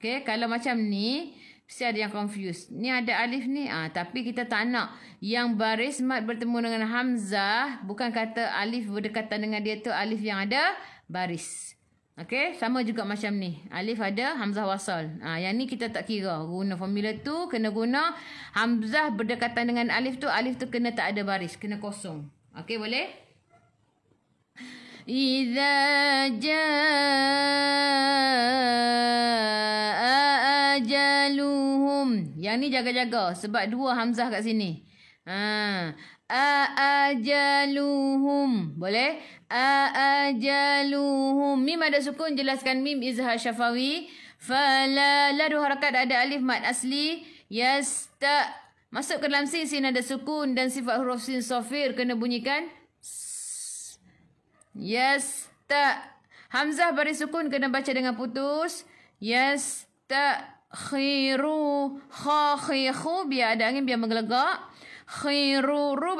Okay. Kalau macam ni, mesti ada yang confused. Ni ada alif ni. Tapi kita tak nak. Yang baris mat bertemu dengan hamzah. Bukan kata alif berdekatan dengan dia tu alif yang ada baris. Okay. Sama juga macam ni. Alif ada, hamzah wasal. Yang ni kita tak kira. Guna formula tu, kena guna hamzah berdekatan dengan alif tu kena tak ada baris. Kena kosong. Okay, boleh? Iza jaa ajaluhum. Yang ni jaga-jaga. Sebab 2 hamzah kat sini. Ajaluhum. Boleh? Ajaluhum. Mim ada sukun, jelaskan mim izhar syafawi. Fala la 2 harakat ada alif mat asli. Yasta. Masuk ke dalam sin ada sukun dan sifat huruf sin sofir kena bunyikan yasta. Hamzah baris sukun kena baca dengan putus. Yastakhiru. Kha khikhu biar ada angin biar menggelegak. Khiru. Ru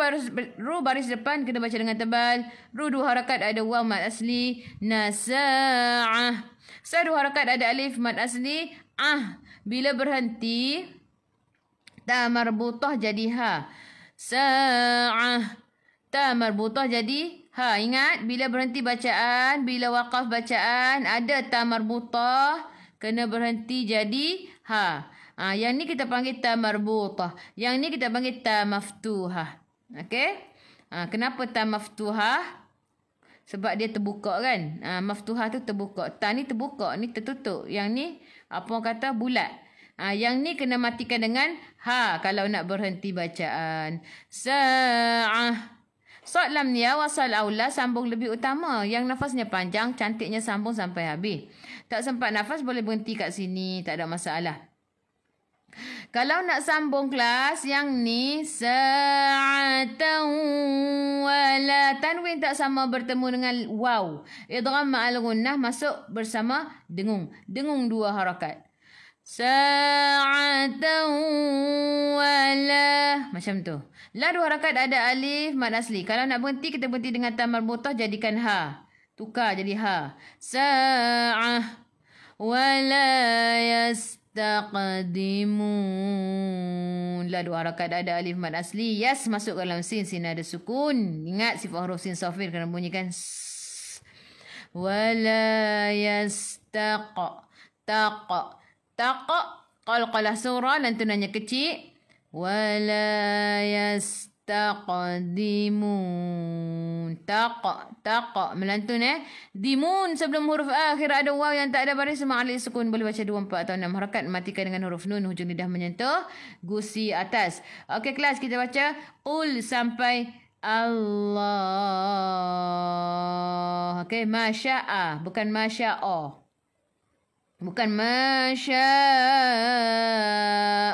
baris depan kena baca dengan tebal. Ru 2 harakat ada waw mat asli. Nasa'ah. Sa 2 harakat ada alif mat asli. Bila berhenti ta marbutah jadi ha. Sa'ah. Ta marbutah jadi ha. Ingat bila berhenti bacaan, bila waqaf bacaan ada ta marbutah kena berhenti jadi ha. Yang ni kita panggil ta marbutah. Yang ni kita panggil ta maftuhah. Okey? Kenapa ta maftuhah? Sebab dia terbuka kan. Maftuhah tu terbuka. Ta ni terbuka, ni tertutup. Yang ni apa orang kata bulat. Yang ni kena matikan dengan ha kalau nak berhenti bacaan. Sa'ah. Sod lam ya wasal aula sambung lebih utama. Yang nafasnya panjang, cantiknya sambung sampai habis. Tak sempat nafas boleh berhenti kat sini, tak ada masalah. Kalau nak sambung kelas yang ni sa'atan wala tanwin tak sama bertemu dengan waw. Idgham ma'al gunnah masuk bersama dengung. Dengung 2 harakat. Sa'atan wala macam tu. La 2 harakat ada alif mad asli. Kalau nak berhenti kita berhenti dengan ta marbutah jadikan ha. Tukar jadi ha. Sa'ah wala taqdimun. La 2 harakat ada alif mad asli. Yas masuk dalam sin. Sin ada sukun. Ingat sifat huruf sin safir kena bunyikan wala yastaqa. Taqa. Taqa. Qalqalah surah lantunannya kecil. Wala yastaqdimun. Taqa melantun Dimun sebelum huruf akhir ada waw yang tak ada baris sama alif sukun. Boleh baca 2, 4 atau 6 harakat. Matikan dengan huruf nun hujung lidah menyentuh gusi atas. Okey kelas kita baca qul sampai Allah. Okey, masya'a, bukan masya'a. Bukan masya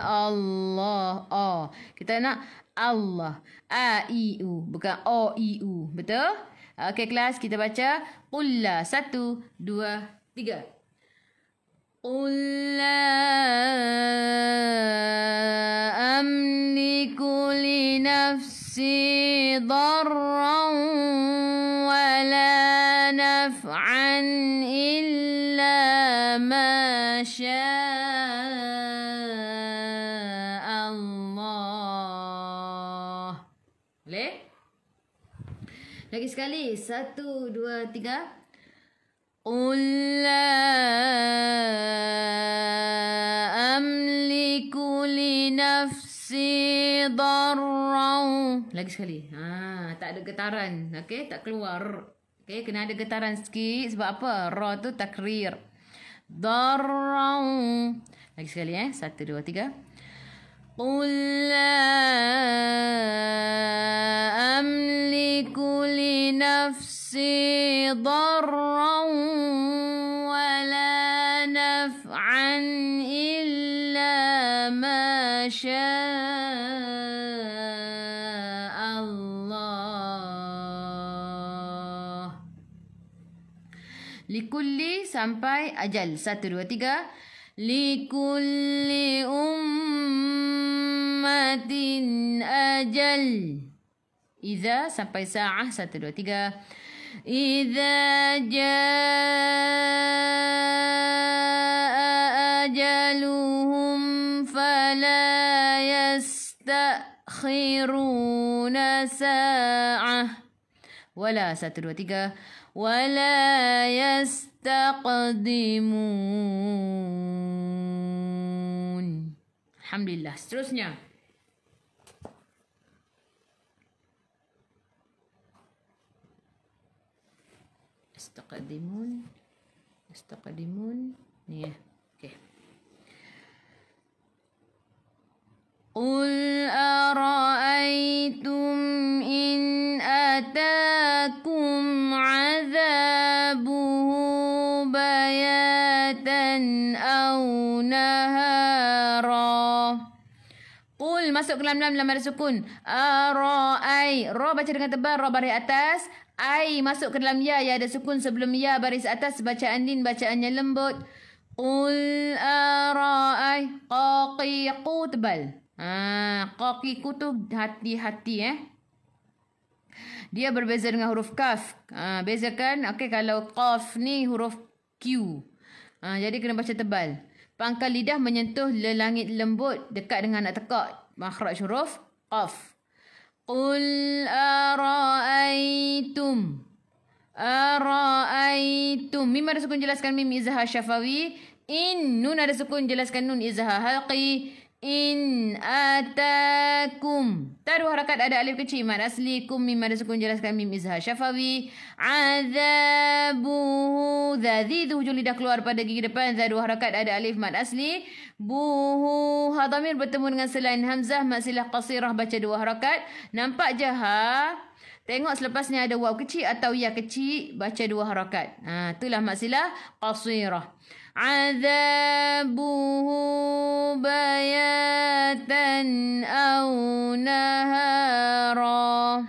Allah. Oh. Kita nak Allah. A, I, U. Bukan O, I, U. Betul? Okey kelas, kita baca. Qul la. 1, 2, 3. Qul la amliku li nafsi darran wa la naf'an illa ma syaa Allah. Boleh? Lagi sekali. 1, 2, 3. Qul la amliku li nafsi darran. Lagi sekali. Tak ada getaran. Okey, tak keluar. Okey, kena ada getaran sikit. Sebab apa? Ra tu takrir. Darran. Lagi sekali 1, 2, 3. Qul la amliku li nafsi darran wa la naf'an illa ma syaa Allah. Likulli sampai ajal. 1, 2, 3. Likulli ummatin ajal. Iza sampai sa'ah. 1, 2, 3. Iza jaa ajaluhum fala yastakhiruna sa'ah. Wala. 1, 2, 3. Wala yastaqdimun. Alhamdulillah. Seterusnya. Yastaqdimun. Ni ya. Okey. Qul ara'aytum in atakum 'adzabuhu bayatan aw nahara. Qul masuk ke dalam ada sukun. Ara'ay. Ra baca dengan tebal, ra baris atas. Ai masuk ke dalam ya ada sukun sebelum ya baris atas. Bacaan din bacaannya lembut. Qul ara'ay. Qaqiqu tebal. Qaqiqu tu hati-hati Dia berbeza dengan huruf kaf. Bezakan. Okey, kalau qaf ni huruf Q. Jadi kena baca tebal. Pangkal lidah menyentuh langit lembut dekat dengan nak tekak makhraj huruf qaf. Qul ara'aytum. Ara'aytum. Mim ada sukun jelaskan mim izhar syafawi. In nun ada sukun jelaskan nun izhar halqi. In atakum. Tak ada harakat, ada alif kecil mad asli. Kum mim ada sukun jelaskan mim izhar syafawi. Azabuhu. Zadhi tu hujung lidah keluar pada gigi depan. Zadu harakat, ada alif mad asli. Buhu. Hadamir bertemu dengan selain hamzah. Maksilah qasirah baca 2 harakat. Nampak je Tengok selepasnya ada waw kecil atau ya kecil, baca 2 harakat. Itulah maksilah qasirah. Azabuhu bayatan aw nahara.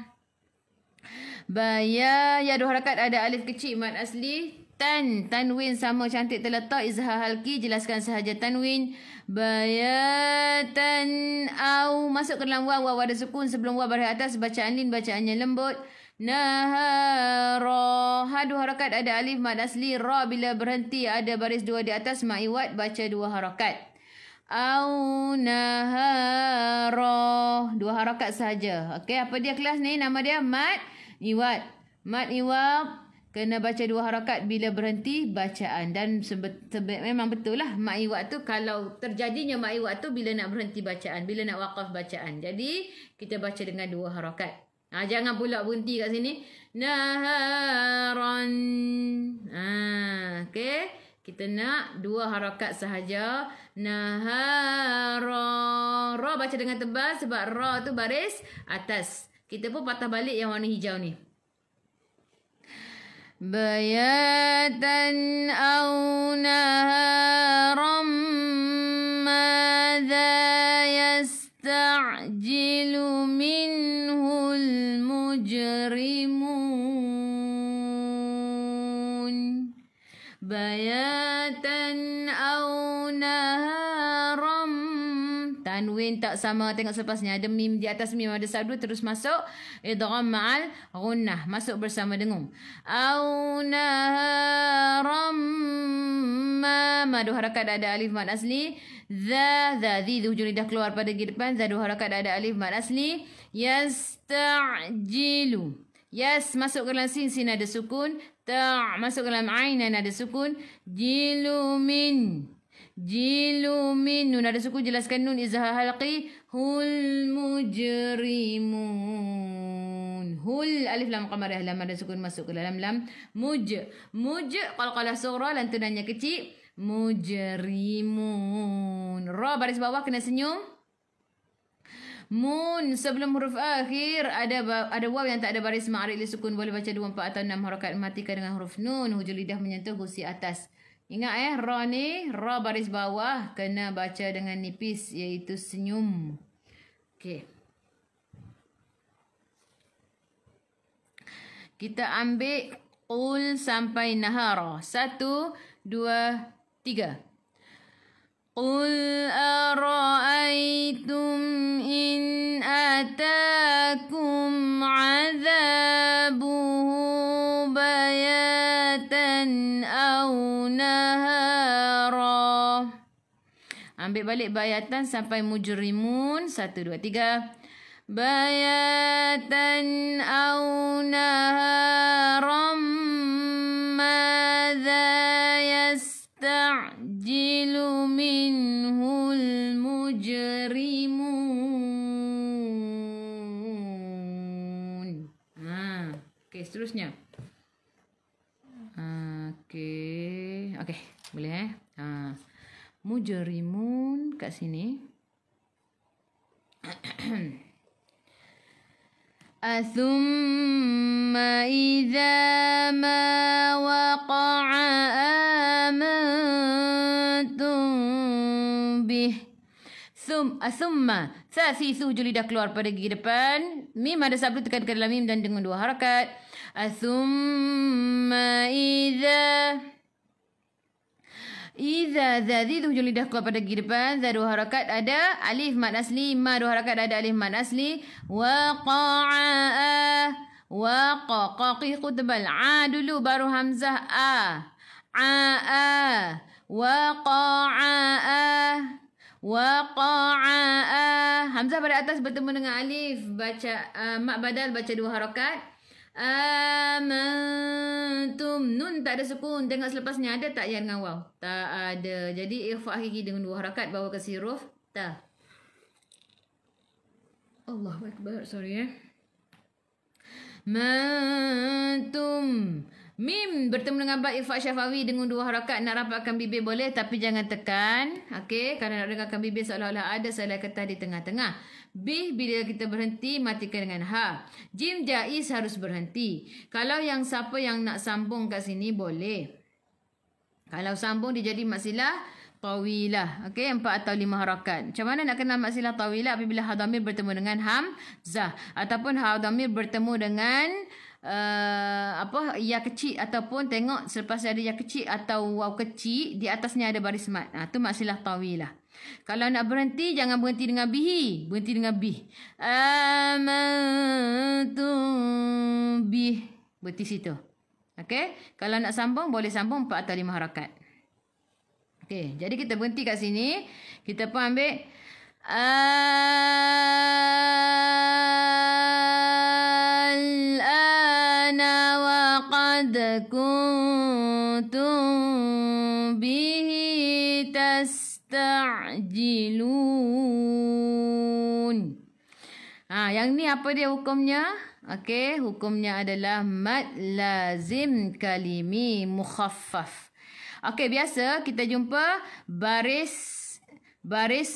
Baya ya 2 harakat, ada alif kecil mad asli. Tanwin sama cantik terletak. Izhar halki jelaskan sahaja tanwin. Bayatan au masuk ke dalam waw ada sukun sebelum waw baris atas. Bacaan din bacaannya lembut. Nahara. 2 harakat, ada alif mad asli. Ra bila berhenti ada baris 2 di atas ma'iwat baca 2 harakat. Au nahara. 2 harakat sahaja. Okey, apa dia kelas ni? Nama dia mad iwat. Mad iwat kena baca 2 harakat bila berhenti bacaan. Dan memang betul lah mak iwat tu, kalau terjadinya mak iwat tu bila nak berhenti bacaan, bila nak waqaf bacaan. Jadi kita baca dengan 2 harakat. Jangan pula berhenti kat sini. Naharan. Okey. Kita nak 2 harakat sahaja. Nahara. Ra baca dengan tebal sebab ra tu baris atas. Kita pun patah balik yang warna hijau ni. Bayatan aw naharam madza yasta'jilu minhul mujrimun. Bayatan aw naharam. Tanwin tak sama, tengok selepasnya ada mim di atas mim, ada sabdu terus masuk idgham ma'al gunnah, masuk bersama dengung. Au naharam ma dua harakat ada alif mad asli. Dha dhi hujung lidah keluar pada gigi depan, za dua harakat ada alif mad asli. Yasta'jilu, yes masuk ke dalam sin ada sukun, ta masuk ke dalam ain ada sukun, jilumin nun ada suku, jelaskan nun izhar halqi. Hul mujrimun, hul alif lam qamariyah, lam ada sukun masuk ke dalam lam. Qalqalah sughra, lantunannya kecil. Mujrimun. Ra baris bawah kena senyum. Mun sebelum huruf akhir ada waw yang tak ada baris ma'arid li sukun, boleh baca 2, 4 atau 6 harakat, matikan dengan huruf nun, hujung lidah menyentuh gusi atas. Ingat ra ni, ra baris bawah kena baca dengan nipis iaitu senyum. Okey. Kita ambil qul sampai nahara. 1, 2, 3. Qul ara'aytum in atakum 'adzabuhu bayatan aw nahara. Ambil balik bayatan sampai mujrimun. 1, 2, 3. Bayatan aw naharam madza yasta'jilu minhul mujrimun. Okey, seterusnya. Okey, boleh mujrimun kat sini. Athumma idza ma waqa'a amantum bih. Thumma thasi hujung lidah keluar pada gigi depan. Mim ada sabdu, tekan ke dalam mim dan dengan 2 harakat. Athumma idza zadhi hujung lidah keluar pada gigi depan, za 2 harakat ada alif mad asli, ma 2 harakat ada alif mad asli. Waqa'a qaqi tebal, a dulu baru hamzah a waqa'a hamzah pada atas bertemu dengan alif, baca mak badal, baca 2 harakat. Amantum, nun tak ada sukun, tengok selepasnya ada tak ya dengan waw? Tak ada, jadi ikhfa hakiki dengan 2 harakat bawa ke huruf ta. Allahu akbar, sorry Mantum, mim bertemu dengan ba ikhfa syafawi dengan 2 harakat, nak rapatkan bibir boleh tapi jangan tekan. Okey, kalau nak dengarkan bibir seolah-olah ada selai kertas di tengah-tengah. Bih bila kita berhenti matikan dengan ha. Jim jaiz harus berhenti. Kalau yang siapa yang nak sambung kat sini boleh. Kalau sambung dia jadi maksilah tawilah. Okey, 4 atau 5 harakat. Macam mana nak kenal maksilah tawilah? Apabila ha dhamir bertemu dengan hamzah ataupun ha dhamir bertemu dengan ya kecil, ataupun tengok selepas ada ya kecil atau waw kecil di atasnya ada baris mat. Tu maksilah tawilah. Kalau nak berhenti, jangan berhenti dengan bihi, berhenti dengan bih. Amantum bih, berhenti situ. Okey, kalau nak sambung boleh sambung 4 atau 5 harakat. Okey, jadi kita berhenti kat sini. Kita pun ambil al-ana wa qad kuntum bihi tasta'jilun. Yang ni apa dia hukumnya? Okey, hukumnya adalah mad lazim kalimi mukhaffaf. Okey, biasa kita jumpa baris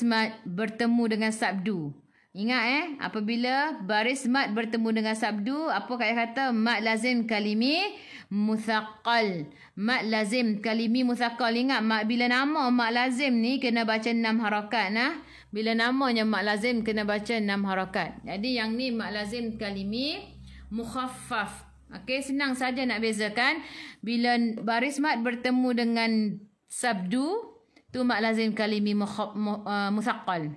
mad bertemu dengan sabdu. Ingat apabila baris mat bertemu dengan sabdu, apa kata mat lazim kalimi muthaqqal. Mat lazim kalimi muthaqqal. Ingat bila nama mat lazim ni kena baca 6 harakat nah. Bila namanya mat lazim kena baca 6 harakat. Jadi yang ni mat lazim kalimi mukhaffaf. Okey, senang saja nak bezakan. Bila baris mat bertemu dengan sabdu, tu mat lazim kalimi muthaqqal.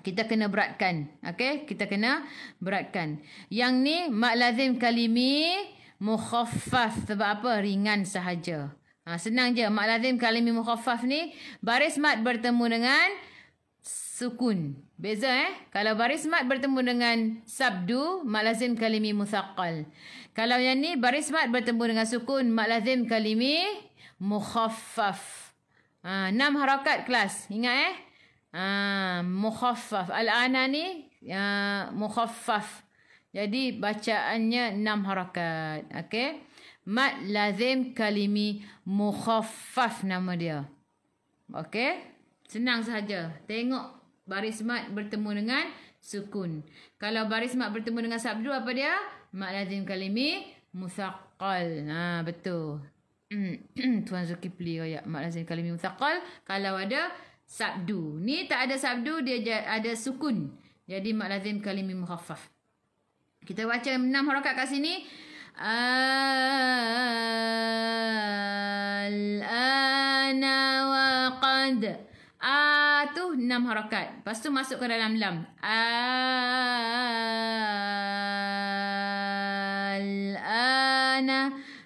Kita kena beratkan. Okey, kita kena beratkan. Yang ni mat lazim kalimi mukhaffaf. Sebab apa? Ringan sahaja. Senang je. Mat lazim kalimi mukhaffaf ni baris mat bertemu dengan sukun. Beza Kalau baris mat bertemu dengan sabdu, mat lazim kalimi muthaqqal. Kalau yang ni baris mat bertemu dengan sukun, mat lazim kalimi mukhaffaf. 6 harakat kelas. Ingat mukhaffaf. Al-ana ni mukhaffaf. Jadi bacaannya 6 harakat. Okey. Mat lazim kalimi mukhaffaf nama dia. Okey. Senang sahaja. Tengok baris mat bertemu dengan sukun. Kalau baris mat bertemu dengan sabdu, apa dia? Mat lazim kalimi muthaqqal. Betul. Tuan Zulkifli royak mat lazim kalimi muthaqqal kalau ada sabdu. Ni tak ada sabdu, dia ada sukun. Jadi mat lazim kalimi mukhaffaf. Kita baca 6 harakat kat sini. Al-ana wa qad. Tu 6 harakat. Lepas tu masuk ke dalam lam. Al-ana.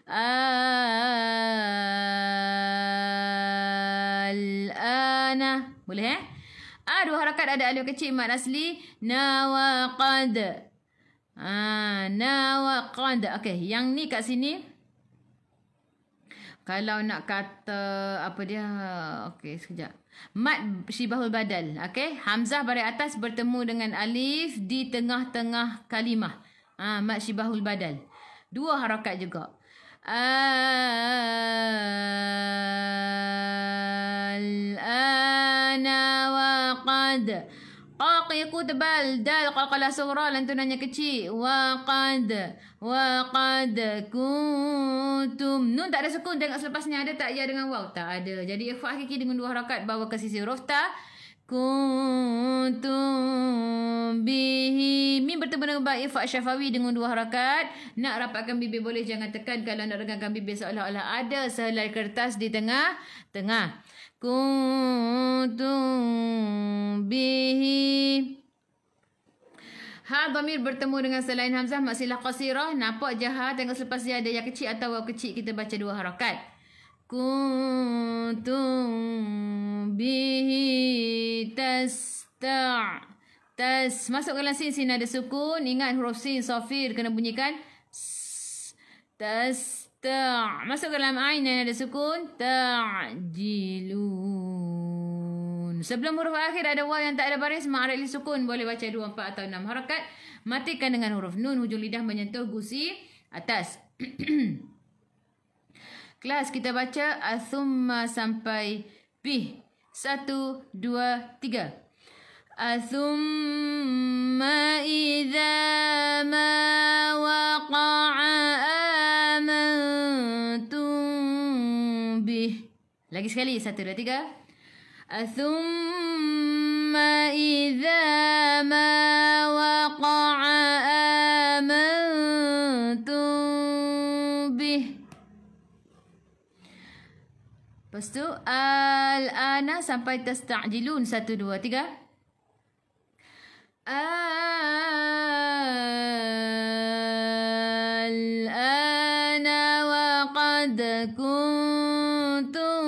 Al-ana. Boleh 2 harakat ada alif kecil mat asli. Na wa qad. Na wa qad. Okey, yang ni kat sini. Kalau nak kata apa dia? Okey, sekejap. Mat syibahul badal. Okey, hamzah baris atas bertemu dengan alif di tengah-tengah kalimah. Mat syibahul badal. 2 harakat juga. Al-ana wa qad. Qaqiqu tebal. Dal qalqalah sughra lantunannya kecil. Wa qad kuntum. Nun tak ada sukun. Tengok selepasnya ada tak ya dengan waw? Tak ada. Jadi ikhfa hakiki dengan 2 harakat bawa ke sisi huruf ta. Kuntum bihi. Mim bertemu dengan ba ikhfa syafawi dengan 2 harakat. Nak rapatkan bibir boleh, jangan tekan. Kalau nak regangkan bibir seolah-olah ada sehelai kertas di tengah-tengah. Kuntum bihi. Ha dhamir bertemu dengan selain hamzah maksilah qasirah. Nampak je ha, tengok selepas dia ada yang kecil atau waw kecil, kita baca 2 harakat. Kuntum bihi masuk ke dalam sin ada sukun. Ingat huruf sin safir kena bunyikan masuk ke dalam ain yang ada sukun. Ta'jilun. Sebelum huruf akhir ada waw yang tak ada baris, ma'arif li sukun. Boleh baca 2, 4 atau 6 harakat. Matikan dengan huruf nun. Hujung lidah menyentuh gusi atas. Kelas kita baca athumma sampai bih. 1, 2, 3. Athumma idza ma waqa'a amantum bih. Lagi sekali. 1, 2, 3. Thumma idza ma waqa'a amantum bih. Lepas tu al-ana sampai tasta'jilun. 1, 2, 3. Al-ana wa qad kuntum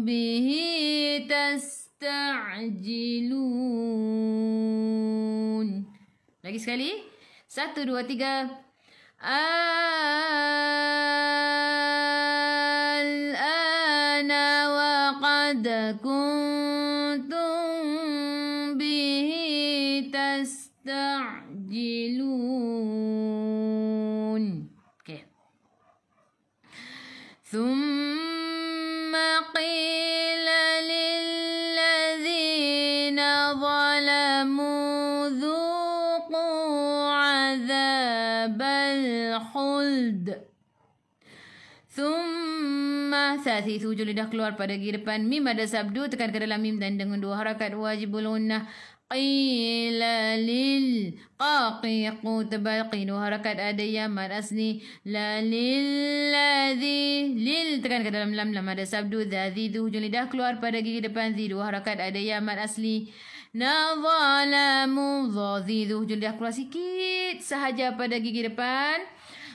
bihi tasta'jilun. Lagi sekali. 1, 2, 3. Al-ana wa qad kuntum bihi tasta'jilun. Okey. Thumma qila lilladzina zalamu khuld. Thumma thalithu lidah keluar pada gigi depan. Mim ada sabdu, tekan ke dalam mim dan dengan 2 harakat wajibul gunnah. Qila lil qaqiqu tebal qi 2 harakat ada ya mad asli. La lil ladhi lil tekan ke dalam lam ada sabdu. Dhi hujung lidah keluar pada gigi depan. Dhi 2 harakat ada ya mad asli. Nazalamu dhi hujung lidah keluar sikit sahaja pada gigi depan.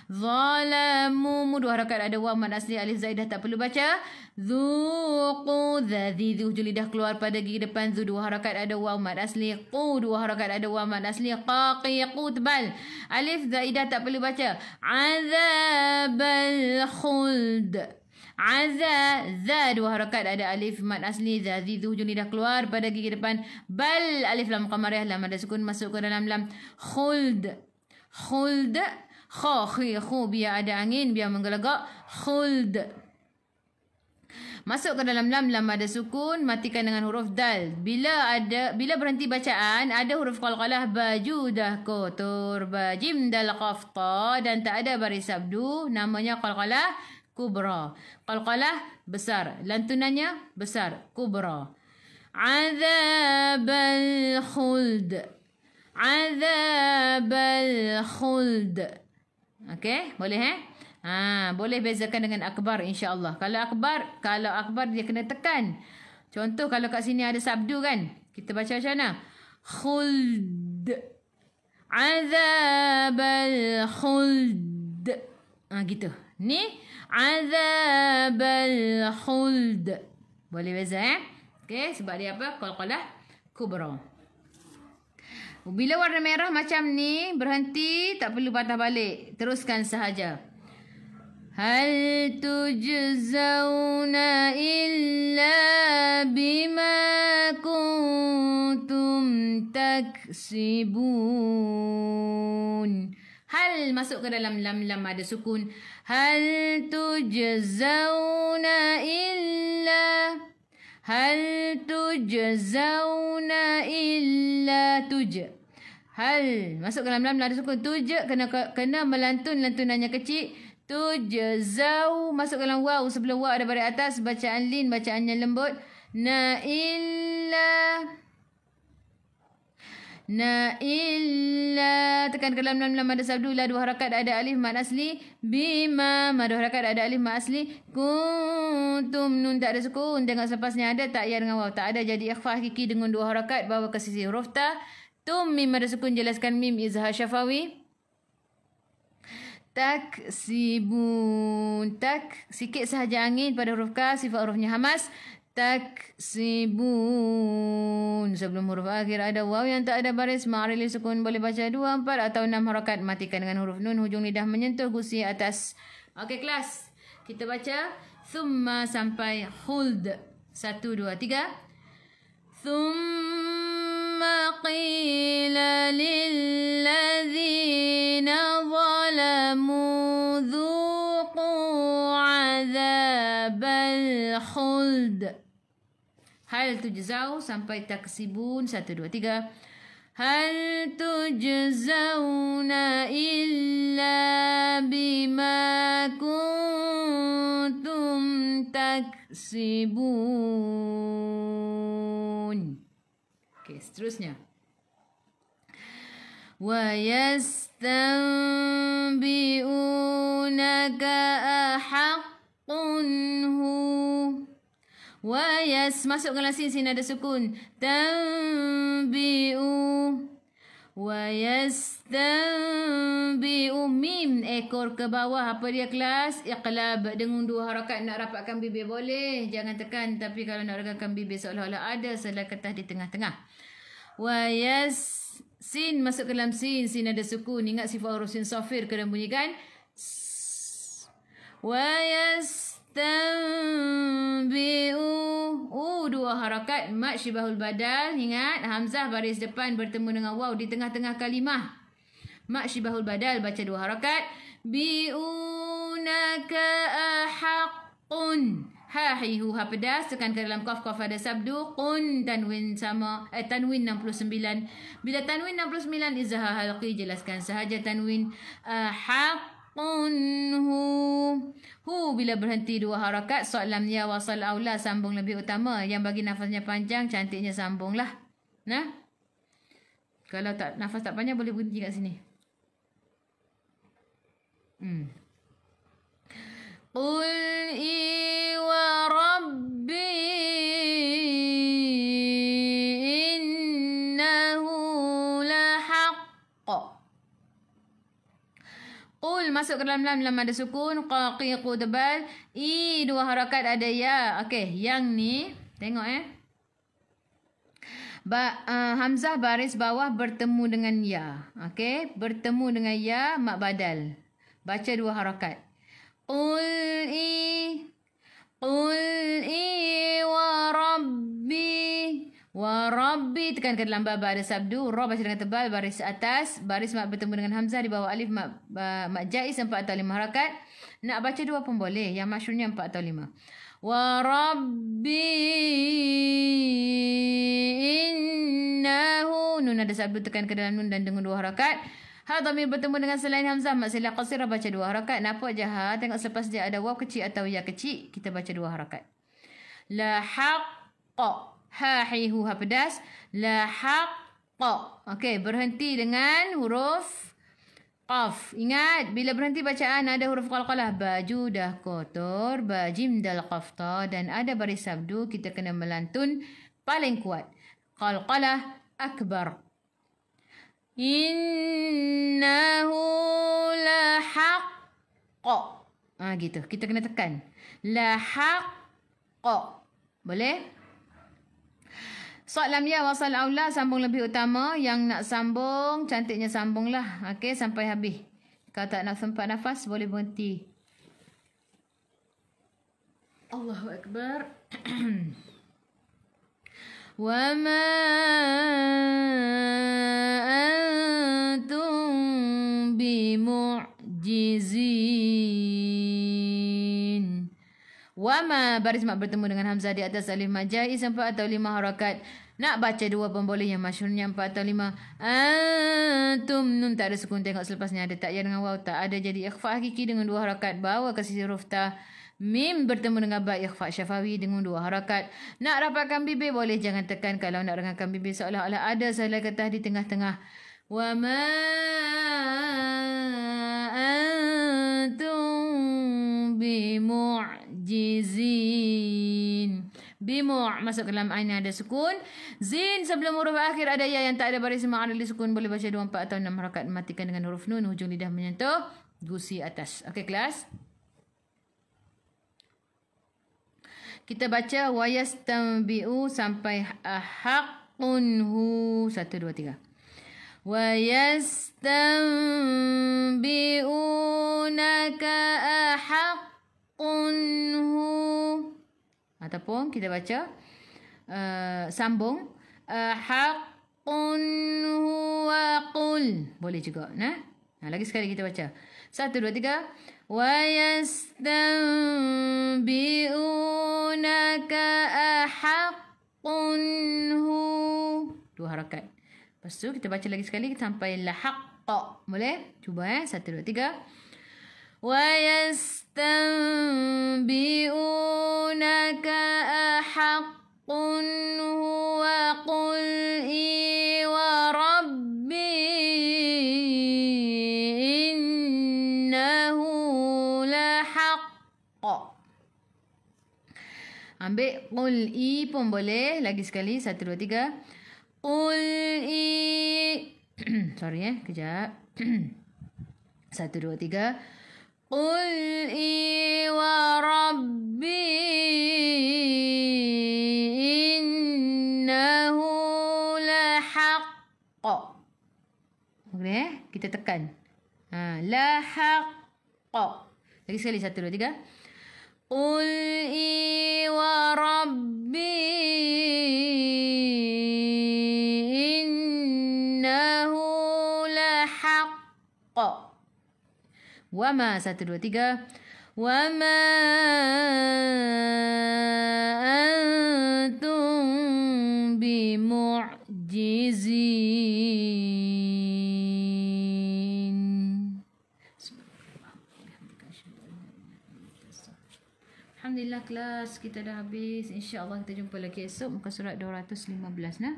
Zalamu 2 harakat ada waw mad asli alif zaidah tak perlu baca. Dzuqu dhi hujung lidah keluar pada gigi depan. Dzu 2 harakat ada waw mad asli. Qu 2 harakat ada waw mad asli. Qaqiqu tebal alif zaidah tak perlu baca. Azabal khuld. Za 2 harakat ada alif mad asli. Dzi hujung lidah keluar pada gigi depan. Bal alif lam qamariyah lam ada sukun masuk ke dalam lam. Khuld kha khu biar ada angin biar menggelegak. Khuld masuk ke dalam lam ada sukun, matikan dengan huruf dal. Bila berhenti bacaan ada huruf qalqalah baju dah kotor ba jim dal qaf ta dan tak ada baris sabdu, namanya qalqalah kubra. Qalqalah besar, lantunannya besar, kubra. Azabal khuld. Okey, boleh boleh bezakan dengan akbar insya-Allah. Kalau akbar dia kena tekan. Contoh kalau kat sini ada sabdu kan. Kita baca macam mana? Khuld. Azabal khuld. Gitu. Ni azabal khuld. Boleh beza Okey, sebab dia apa? Qalqalah kubra. Bila warna merah macam ni, berhenti, tak perlu patah balik. Teruskan sahaja. Hal tujzauna illa bima kuntum taksibun. Hal masuk ke dalam lam ada sukun. Hal tujzauna illa. Hal tujzauna illa tuj. Hal masuk ke dalam lam ada sukun. Tuj kena melantun, lantunannya kecil. Tujzau masuk ke dalam waw, sebelum waw ada baris atas, bacaan lin, bacaannya lembut. Na illa tekan ke dalam lam ada sabdu. La 2 harakat ada alif mad asli. Bima 2 harakat ada alif mad asli. Kuntum nun tak ada sukun, tengok selepasnya ada tak ya dengan waw, tak ada, jadi ikhfa hakiki dengan 2 harakat bawa ke sisi huruf ta. Tum mim ada sukun, jelaskan mim izhar syafawi. Taksibun. Tak sikit sahaja angin pada huruf ka, sifat hurufnya hamas. Taksibun. Sebelum huruf akhir ada waw yang tak ada baris, ma'arili sukun, boleh baca 2, 4 atau 6 harakat. Matikan dengan huruf nun, hujung lidah menyentuh gusi atas. Okey kelas, kita baca thumma sampai khuld. 1, 2, 3. Thumma qila lilladzina zalamu dhuqu azabal khuld. Hal tujzau sampai taksibun. 1, 2, 3. Hal tujzauna illa bima kuntum taksibun. Okey, seterusnya. Wa yastanbi'unaka ahaqqun hu. Wa masuk ke dalam sin ada sukun. Tanbi'u. Wa yastanbi'u mim ekor ke bawah. Apa dia kelas? Iqlab dengan 2 harakat. Nak rapatkan bibir boleh, jangan tekan. Tapi kalau nak regangkan bibir seolah-olah ada selai kertas di tengah-tengah. Wa sin masuk ke dalam sin ada sukun. Ingat sifat huruf sin safir kena bunyikan. Wa yastanbi'u. 2 harakat mad syibahul badal. Ingat hamzah baris depan bertemu dengan waw di tengah-tengah kalimah. Mad syibahul badal baca 2 harakat. Bi'unaka ahaqqun. Ha hi hu ha pedas, tekan ke dalam qaf ada sabdu. Qun tanwin sama tanwin 69. Bila tanwin 69 izhar halqi, jelaskan sahaja tanwin. Haq Hu bila berhenti dua harakat, sod lam ya wasal aula sambung lebih utama. Yang bagi nafasnya panjang, cantiknya sambunglah. Nah. Kalau tak nafas tak panjang boleh berhenti kat sini. Qul wa rabbi innahu lahaqq. Qul masuk ke dalam lam ada sukun, qaqiqu tebal, dua harakat ada ya. Okey, yang ni tengok Hamzah baris bawah bertemu dengan ya. Okey, bertemu dengan ya mak badal. Baca dua harakat. Qul wa rabbi tekan ke dalam baba ada sabdu, ra baca dengan tebal baris atas, baris mak bertemu dengan hamzah di bawah alif mak jaiz 4 atau 5 harakat. Nak baca dua pun boleh, yang masyhurnya 4 atau 5. Wa rabbi innahu, nun ada sabdu tekan ke dalam nun dan dengan dua harakat. Ha dhamir bertemu dengan selain hamzah mak silah qasirah baca dua harakat. Nampak je tengok selepas dia ada waw kecil atau ya kecil, kita baca dua harakat. La haqqa, ha hi hu ha pedas, la haqqa. Okey, berhenti dengan huruf qaf. Ingat, bila berhenti bacaan ada huruf qalqalah. Baju dah kotor, bajim dal qafta, dan ada baris sabdu, kita kena melantun paling kuat. Qalqalah akbar. Innahu la haqqa. Gitu. Kita kena tekan. La haqqa. Boleh? Sod lam ya wasal aula sambung lebih utama. Yang nak sambung, cantiknya sambunglah. Okey, sampai habis. Kalau tak nak sempat nafas, boleh berhenti. Allahu Akbar. Wa ma antum bimu'jizin. Wama baris mak bertemu dengan hamzah di atas alif mad jaiz 4 atau 5 harakat. Nak baca dua pun boleh, yang masyhurnya 4 atau 5. Antum, nun tak ada sukun, tengok selepasnya ada tak ya dengan waw, tak ada, jadi ikhfa hakiki dengan dua harakat. Bawa ke sisi huruf ta. Mim bertemu dengan ba, ikhfa syafawi dengan dua harakat. Nak rapatkan bibir boleh, jangan tekan. Kalau nak rengangkan bibir seolah-olah ada selai kertas di tengah-tengah. Wama antum bimu'jizin. Bimu' masuk ke dalam ain ada sukun. Zin sebelum huruf akhir ada ya yang tak ada baris ma'aril sukun. Boleh baca 2, 4 atau 6 harakat. Matikan dengan huruf nun. Hujung lidah menyentuh gusi atas. Okey kelas. Kita baca wa yastanbi'u sampai haqqunhu. 1, 2, 3. Wa yastanbi'unaka ahaqqunhu. Ataupun kita baca sambung haqqun huwa qul. Boleh juga. Nah, lagi sekali kita baca. 1, 2, 3. Wa yastanbi'unaka ahaqqun hu. 2 harakat. Lepas tu kita baca lagi sekali sampai la haqqa. Boleh? Cuba 1, 2, 3. Wa yastanbi'unaka ahaqqun huwa qul wa rabbi innahu lahaqqa. Ambil qul pun boleh. Lagi sekali 1, 2, 3. Qul sorry kejap. 1, 2, 3. Qul wa rabbi innahu lahaqqa. Okey, kita tekan. Lahaqqa. Lagi sekali 1, 2, 3. Qul wa rabbi innahu lahaqqa. Wama 1, 2, 3. Wama antum bimu'jizin. Alhamdulillah kelas kita dah habis. InsyaAllah kita jumpa lagi esok muka surat 215 nah.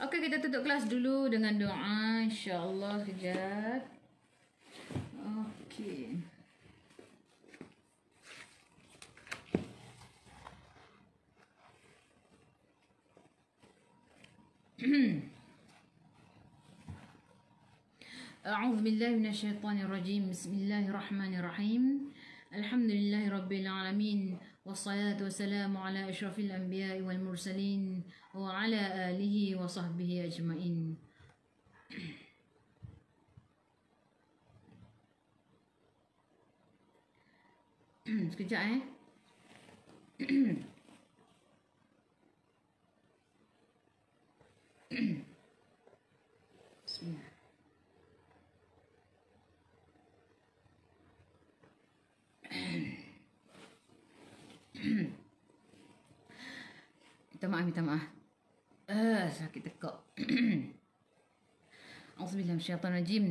Okey, kita tutup kelas dulu dengan doa insya-Allah kejap. Okey. أعوذ بالله من الشيطان الرجيم. بسم الله الرحمن الرحيم. الحمد لله رب العالمين والصلاة والسلام على أشرف الأنبياء والمرسلين وعلى آله وصحبه أجمعين. Sekejap Bismillah. Minta maaf. Sakit tekak. Auzubillahi minasyaitonir rajim.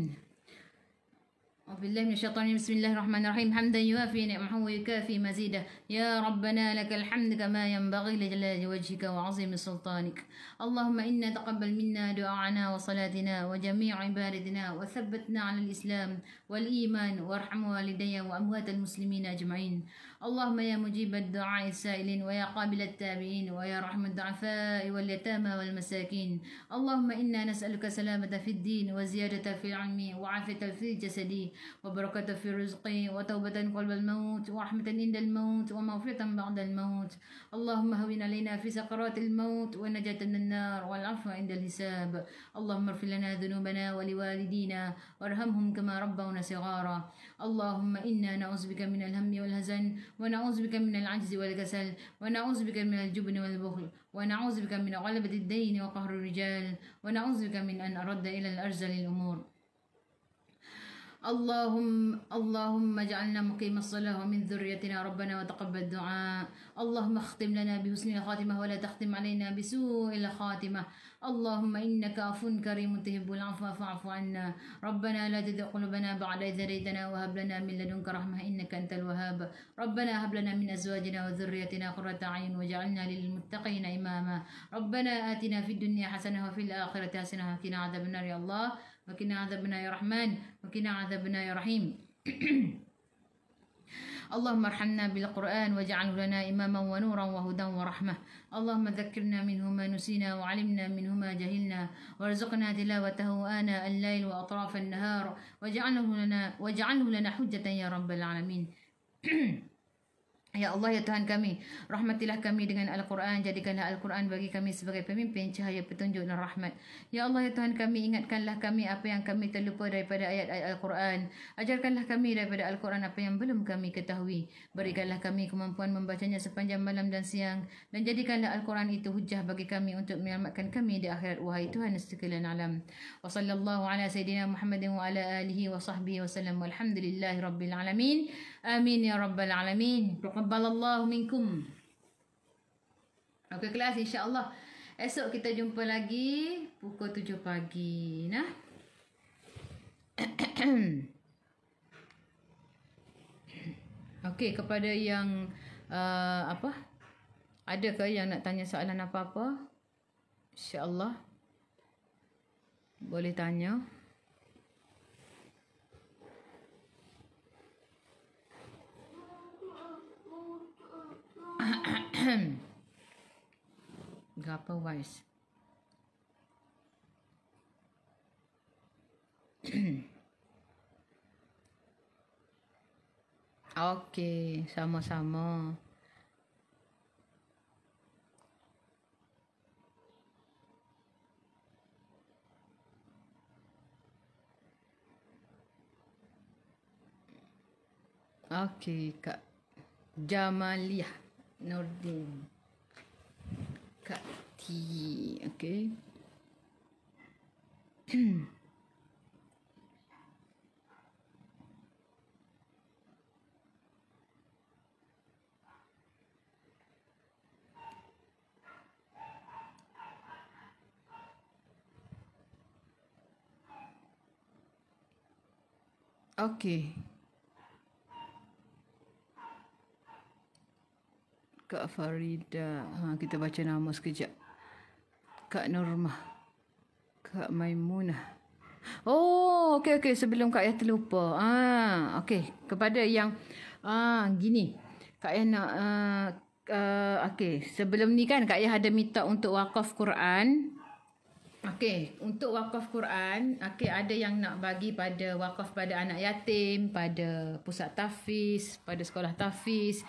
أعوذ بالله من الشيطان الرجيم. بسم الله الرحمن الرحيم. حمدا يوافي نعمه ويكافي مزيده. يا ربنا لك الحمد كما ينبغي لجلال وجهك وعظيم سلطانك. اللهم إنا تقبل منا دعاءنا وصلاتنا وجميع عبادتنا وثبتنا على الإسلام والإيمان وارحم والدي وأموات المسلمين أجمعين. اللهم يا مجيب الدعاء السائلين ويا قابل التابعين ويا رحم الضعفاء واليتامى والمساكين. اللهم إنا نسألك سلامة في الدين وزيادة في العلم وعافية في الجسد وبركة في الرزق وتوبة قلب الموت ورحمة عند الموت ومغفرة بعد الموت. اللهم هون علينا في سكرات الموت ونجاة من النار والعفو عند الحساب. اللهم اغفر لنا ذنوبنا ولوالدينا وارحمهم كما ربونا صغارا. اللهم إنا نعوذ بك من الهم والحزن ونعوذ بك من العجز والكسل ونعوذ بك من الجبن والبخل ونعوذ بك من غلبة الدين وقهر الرجال ونعوذ بك من أن أرد إلى الأرذل الأمور. اللهم اجعلنا مقيم الصلاة ومن ذريتنا ربنا وتقبل دعاء. اللهم اختم لنا بحسن الخاتمة ولا تختم علينا بسوء الخاتمة. اللهم إنك عفو كريم تحب العفو فاعف عنا. ربنا لا تزغ قلوبنا بعد إذ هديتنا وهب لنا من لدنك رحمة إنك أنت الوهاب. ربنا هب لنا من أزواجنا وذريتنا قرة أعين واجعلنا للمتقين إماما. ربنا آتنا في الدنيا حسنة وفي الآخرة حسنة وقنا عذاب النار يا الله وقنا عذاب النار يا رحمن وقنا عذاب النار يا رحيم. اللهم ارحمنا بالقرآن واجعله لنا إماما ونورا وهدى ورحمة. اللهم ذكرنا منه ما نسينا وعلمنا منه ما جهلنا وارزقنا تلاوته آناء الليل وأطراف النهار واجعله لنا حجة يا رب العالمين. Ya Allah, ya Tuhan kami, rahmatilah kami dengan Al-Quran, jadikanlah Al-Quran bagi kami sebagai pemimpin, cahaya petunjuk dan rahmat. Ya Allah, ya Tuhan kami, ingatkanlah kami apa yang kami terlupa daripada ayat-ayat Al-Quran. Ajarkanlah kami daripada Al-Quran apa yang belum kami ketahui. Berikanlah kami kemampuan membacanya sepanjang malam dan siang. Dan jadikanlah Al-Quran itu hujah bagi kami untuk menyelamatkan kami di akhirat, wahai Tuhan sekalian alam. Wa sallallahu ala sayyidina Muhammadin wa ala alihi wa sahbihi wa sallam. Walhamdulillahi rabbil alamin. Amin ya rabbal alamin. Taqabbalallahu minkum. Okey kelas, insya-Allah esok kita jumpa lagi pukul 7 pagi nah. Okey, kepada yang adakah yang nak tanya soalan apa-apa? Insya-Allah boleh tanya. Gapa wise. Okey, sama-sama. Okey, Kak Jamaliah Nordin. Kak T. Okey. Okey. Kak Farida. Kita baca nama sekejap. Kak Nurmah. Kak Maimunah. Oh, okey. Sebelum Kak Ayah terlupa. Okey. Kepada yang gini. Kak Ayah nak okey. Sebelum ni kan Kak Ayah ada minta untuk wakaf Quran. Okey, untuk wakaf Quran, ada yang nak bagi pada wakaf pada anak yatim, pada pusat tahfiz, pada sekolah tahfiz,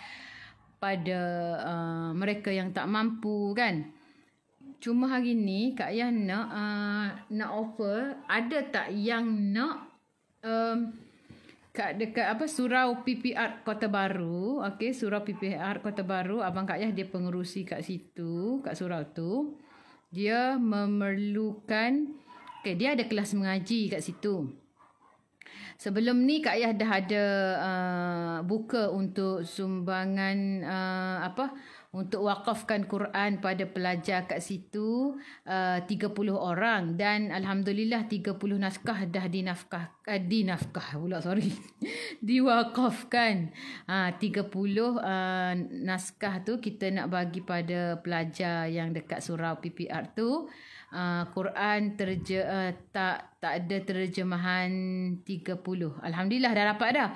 pada mereka yang tak mampu kan. Cuma hari ni Kak Ayah nak offer, ada tak yang nak kat dekat surau PPR Kota Baru. Okey, surau PPR Kota Baru, abang Kak Ayah dia pengerusi kat situ, kat surau tu. Dia memerlukan, dia ada kelas mengaji kat situ. Sebelum ni Kak Ayah dah ada buka untuk sumbangan untuk wakafkan Quran pada pelajar kat situ 30 orang, dan alhamdulillah 30 naskah dah diwakafkan. 30 naskah tu kita nak bagi pada pelajar yang dekat surau PPR tu. Quran tak ada terjemahan 30. Alhamdulillah dah dapat dah.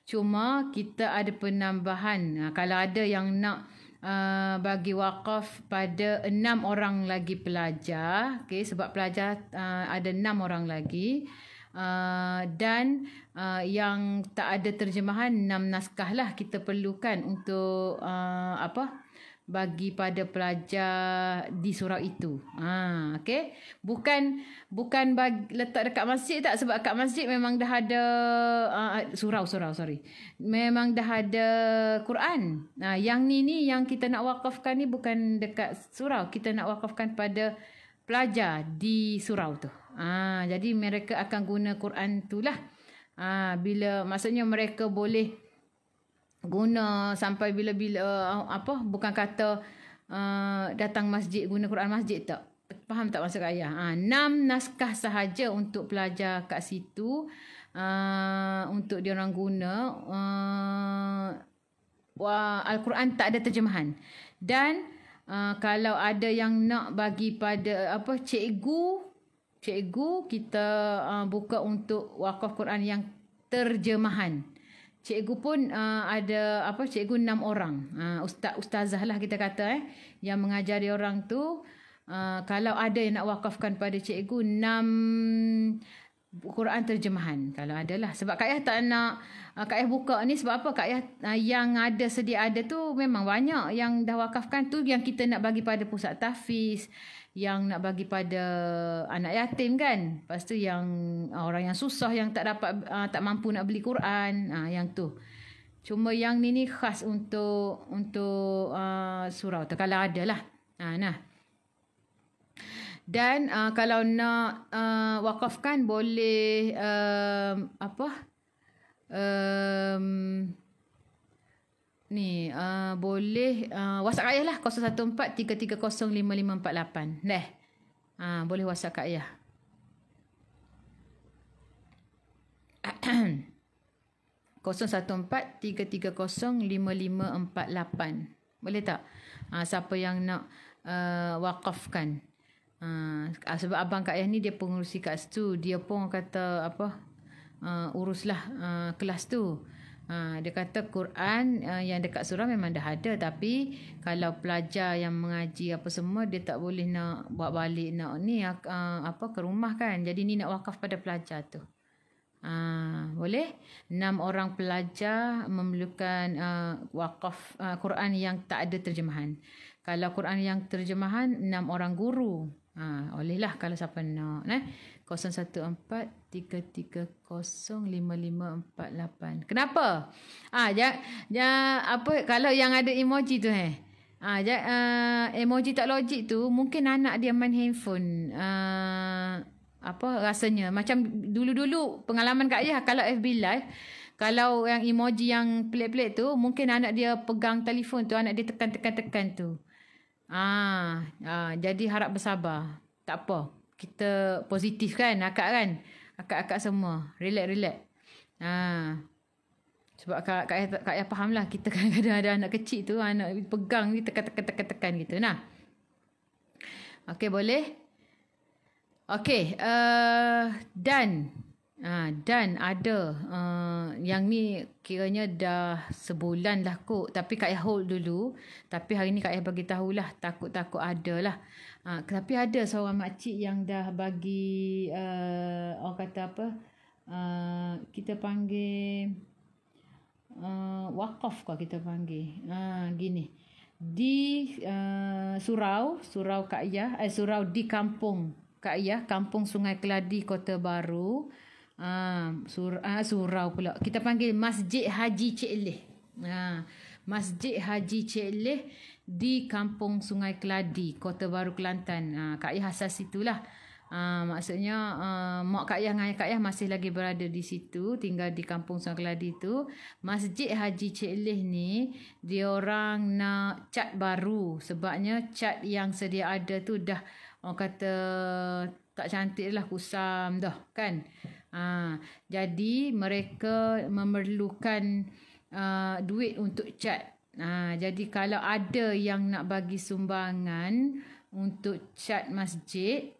Cuma kita ada penambahan. Kalau ada yang nak bagi wakaf pada 6 orang lagi pelajar. Sebab pelajar ada 6 orang lagi. Dan yang tak ada terjemahan 6 naskah lah kita perlukan untuk bagi pada pelajar di surau itu. Bukan bagi letak dekat masjid tak, sebab kat masjid memang dah ada surau. Memang dah ada Quran. Yang ni yang kita nak wakafkan ni bukan dekat surau, kita nak wakafkan pada pelajar di surau tu. Jadi mereka akan guna Quran tu lah. Bila maksudnya mereka boleh guna sampai bila-bila bukan kata datang masjid guna Quran masjid tak. Faham tak maksud Ayah? 6 naskah sahaja untuk pelajar kat situ, untuk dia orang guna. Al-Quran tak ada terjemahan. Dan kalau ada yang nak bagi pada cikgu, kita buka untuk wakaf Quran yang terjemahan. Cikgu pun ada cikgu 6 orang. Ustazah lah kita kata yang mengajari orang tu. Kalau ada yang nak wakafkan pada cikgu 6 Quran terjemahan. Kalau ada lah. Sebab Kak Ayah tak nak Kak Ayah buka ni sebab apa? Kak Ayah yang ada sedia ada tu memang banyak. Yang dah wakafkan tu yang kita nak bagi pada pusat tahfiz, yang nak bagi pada anak yatim kan. Lepas tu yang orang yang susah, yang tak dapat tak mampu nak beli Quran, yang tu. Cuma yang ni khas untuk surau tu kalau ada lah. Dan kalau nak wakafkan boleh boleh WhatsApp Kak Ayah lah 0143305548. Boleh WhatsApp Kak Ayah. Kosong 0143305548. Boleh tak? Siapa yang nak wakafkan. Sebab abang Kak Ayah ni dia pengurusi kat situ. Dia pun kata uruslah kelas tu. Dia kata Quran yang dekat surau memang dah ada, tapi kalau pelajar yang mengaji apa semua dia tak boleh nak bawa balik nak ni ke rumah kan. Jadi ni nak wakaf pada pelajar tu. Boleh 6 orang pelajar memerlukan wakaf Quran yang tak ada terjemahan. Kalau Quran yang terjemahan 6 orang guru. Bolehlah kalau siapa nak 0143305548. Kenapa? Kalau yang ada emoji tu emoji tak logik tu mungkin anak dia main handphone. Rasanya macam dulu-dulu pengalaman Kak Ayah kalau FB live, kalau yang emoji yang pelik-pelik tu mungkin anak dia pegang telefon tu, anak dia tekan tu. Jadi harap bersabar. Tak apa. Kita positif kan, akak semua. Relax. Sebab Kak Ayah faham lah. Kita kadang-kadang ada anak kecil tu, anak pegang ni tekan gitu. Nah. Okey, boleh? Okey, dan ada yang ni kiranya dah sebulan dah kot, tapi Kak Ayah hold dulu. Tapi hari ni Kak Ayah bagi tahulah, takut ada lah. Tapi ada seorang makcik yang dah bagi orang kata apa, kita panggil wakaf kau kita panggil. Gini. Di surau Kak Ayah, surau di kampung Kak Ayah, Kampung Sungai Keladi, Kota Baru. Surau pula. Kita panggil Masjid Haji Cik Leh. Masjid Haji Cik Leh di Kampung Sungai Keladi, Kota Baru, Kelantan. Kak Ayah asas situlah. Maksudnya mak Kak Ayah dengan ayah Kak Ayah masih lagi berada di situ, tinggal di Kampung Sungai Keladi tu. Masjid Haji Cik Leh ni diorang nak cat baru, sebabnya cat yang sedia ada tu dah orang kata tak cantik lah, kusam dah kan. Jadi mereka memerlukan duit untuk cat. Jadi kalau ada yang nak bagi sumbangan untuk cat masjid,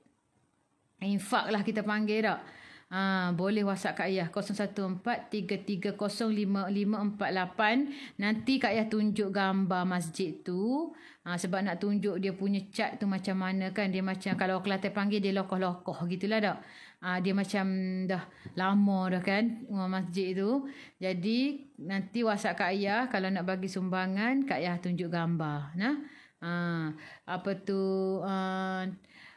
infak lah kita panggil tak. Boleh WhatsApp Kak Ayah 0143305548. Nanti Kak Ayah tunjuk gambar masjid tu. Sebab nak tunjuk dia punya cat tu macam mana kan. Dia macam kalau Kelantan panggil dia lokoh-lokoh gitulah tak. Dia macam dah lama dah kan masjid tu. Jadi nanti WhatsApp Kak Ayah kalau nak bagi sumbangan, Kak Ayah tunjuk gambar. Apa tu,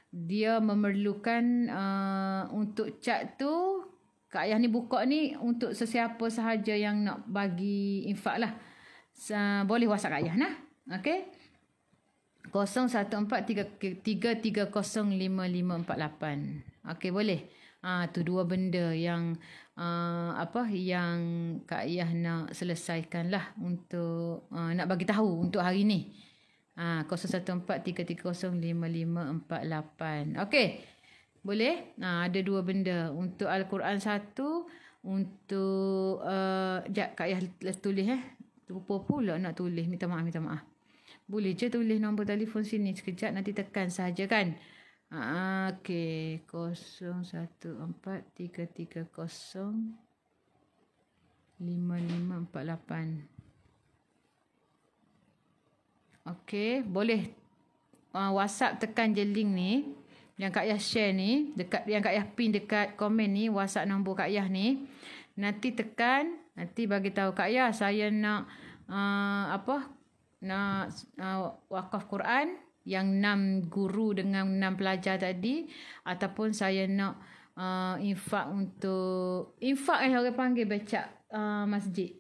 dia memerlukan untuk cat tu. Kak Ayah ni buka ni untuk sesiapa sahaja yang nak bagi infak lah. Boleh WhatsApp Kak Ayah nah. Okey. 0143305548. Okey, boleh. Tu dua benda yang yang Kak Ayah nak selesaikan lah untuk nak bagi tahu untuk hari ni. 0143305548. Okey. Boleh? Ada dua benda. Untuk Al-Quran satu, untuk Kak Ayah tulis lupa pula nak tulis. Minta maaf. Boleh je tulis nombor telefon sini sekejap, nanti tekan saja kan. Okey, 0143305548. Okey, boleh WhatsApp, tekan je link ni yang Kak Ayah share ni, dekat yang Kak Ayah pin dekat komen ni, WhatsApp nombor Kak Ayah ni. Nanti tekan, nanti bagi tahu Kak Ayah saya nak nak wakaf Quran yang 6 guru dengan 6 pelajar tadi, ataupun saya nak infak untuk infak orang panggil becak masjid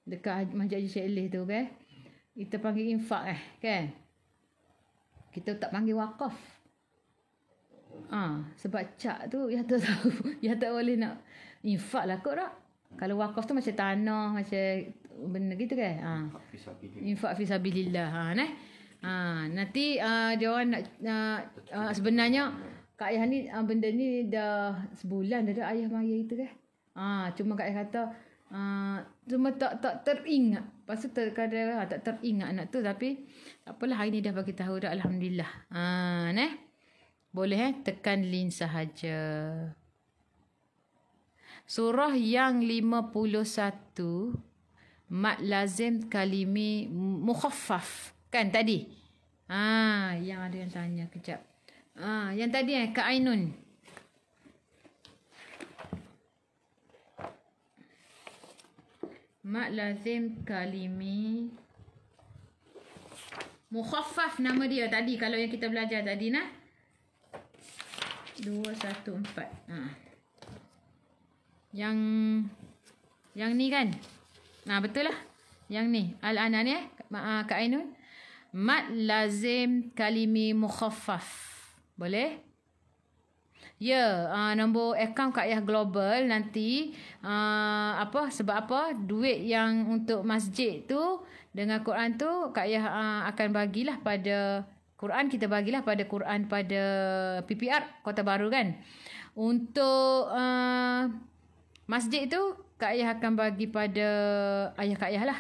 dekat Masjid Haji Cik Leh tu kan. Kita panggil infak kan. Kita tak panggil wakaf. Sebab cak tu ya tak tahu, ya tak boleh nak infak lah kot tak. Kalau wakaf tu macam tanah, macam benda gitu kan. Infak fisabilillah. Nanti dia orang nak sebenarnya Kak Ayah ni benda ni dah sebulan dah ayah maya itu kan. Cuma Kak Ayah kata cuma tak teringat. Lepas tu terkadang tak teringat nak tu, tapi tak apalah, hari ni dah bagi tahu dah, alhamdulillah. Boleh tekan link sahaja. Surah yang 51, mad lazim kalimi mukhaffaf kan tadi. Yang ada yang tanya kejap. Yang tadi Kak Ainun. Mad lazim kalimi mukhaffaf nama dia tadi kalau yang kita belajar tadi 214. Yang ni kan? Betul lah. Yang ni Al-Ana ni Kak Ainun. Mad lazim kalimi mukhaffaf. Boleh? Ya, nombor akaun Kak Ayah Global nanti sebab apa? Duit yang untuk masjid tu dengan Quran tu Kak Ayah akan bagilah pada Quran, kita bagilah pada Quran pada PPR Kota Baru kan. Untuk masjid tu Kak Ayah akan bagi pada ayah Kak Ayah lah.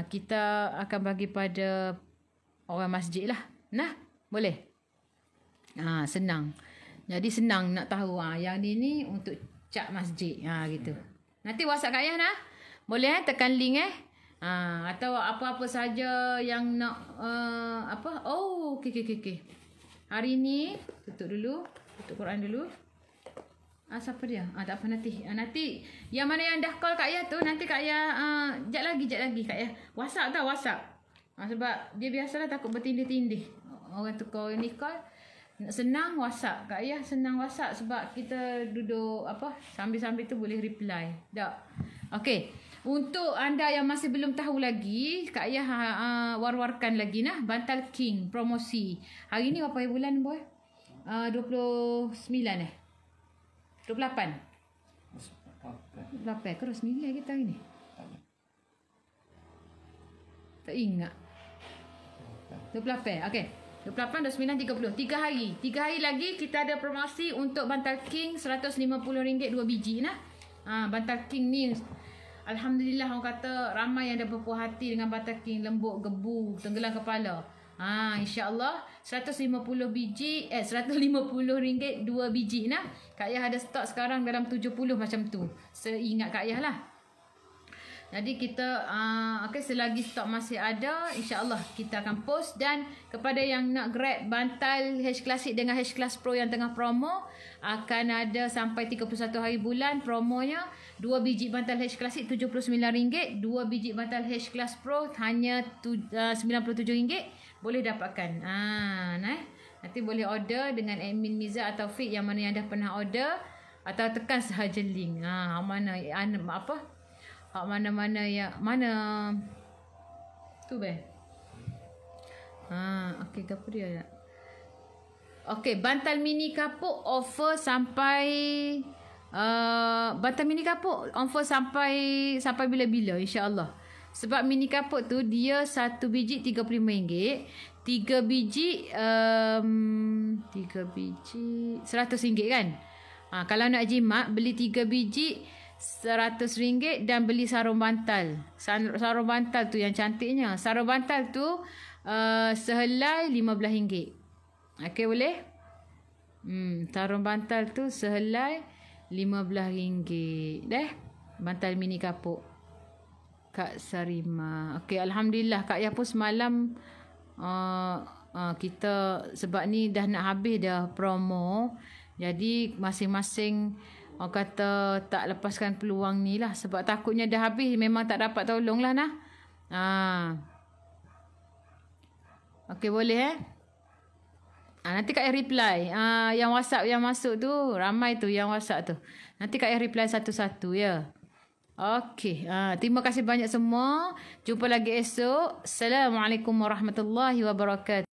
Kita akan bagi pada orang masjid lah. Nah, boleh? Senang. Jadi senang nak tahu. Yang ni untuk cat masjid. Gitu. Nanti WhatsApp Kak Ayah nah. Boleh tekan link atau apa-apa saja yang nak okey. Hari ni tutup dulu. Tutup Quran dulu. Siapa dia? Tak apa nanti. Nanti yang mana yang dah call Kak Ayah tu nanti Kak Ayah jap lagi Kak Ayah. WhatsApp. Sebab dia biasalah takut bertindih-tindih. Orang tu call ni call senang WhatsApp. Kak Ayah senang WhatsApp sebab kita duduk sambil-sambil tu boleh reply. Tak. Okey. Untuk anda yang masih belum tahu lagi, Kak Ayah war-warkan lagi nah bantal king promosi. Hari ni berapa bulan boy? 29 28 ke 29 kita hari ni? Tak ingat. 28. Okey. 28, 29, 30. 3 hari. 3 hari lagi kita ada promosi untuk bantal king RM150 2 biji nah. Bantal king ni alhamdulillah orang kata ramai yang dah berpuas hati dengan bantal king, lembut, gebu, tenggelam kepala. InsyaAllah RM150 2 biji nah. Kak Ayah ada stok sekarang dalam 70 macam tu. Seingat Kak Ayah lah. Jadi kita selagi stok masih ada, insyaAllah kita akan post. Dan kepada yang nak grab bantal H Classic dengan H Class Pro yang tengah promo, akan ada sampai 31 hari bulan promonya. 2 biji bantal H Classic RM79, 2 biji bantal H Class Pro hanya RM97. Boleh dapatkan. Nanti boleh order dengan admin Miza atau Fik yang mana yang dah pernah order, atau tekan sahaja link. Mana tu okey, apa dia? Okey, bantal mini kapuk offer sampai sampai bila-bila insya-Allah. Sebab mini kapuk tu dia 1 biji RM35, 3 biji RM100 kan. Kalau nak jimat beli 3 biji RM100 dan beli sarung bantal. Sarung bantal tu yang cantiknya. Sarung bantal tu sehelai RM15. Okey, boleh? Sarung bantal tu sehelai RM15. Bantal mini kapuk Kak Sarima. Okey, alhamdulillah Kak Ayah pun semalam kita sebab ni dah nak habis dah promo. Jadi masing-masing orang kata tak lepaskan peluang ni lah. Sebab takutnya dah habis memang tak dapat tolong lah nah. Okey, boleh nanti Kak Ayah reply. Yang WhatsApp yang masuk tu ramai tu yang WhatsApp tu. Nanti Kak Ayah reply satu-satu ya. Okey. Terima kasih banyak semua. Jumpa lagi esok. Assalamualaikum warahmatullahi wabarakatuh.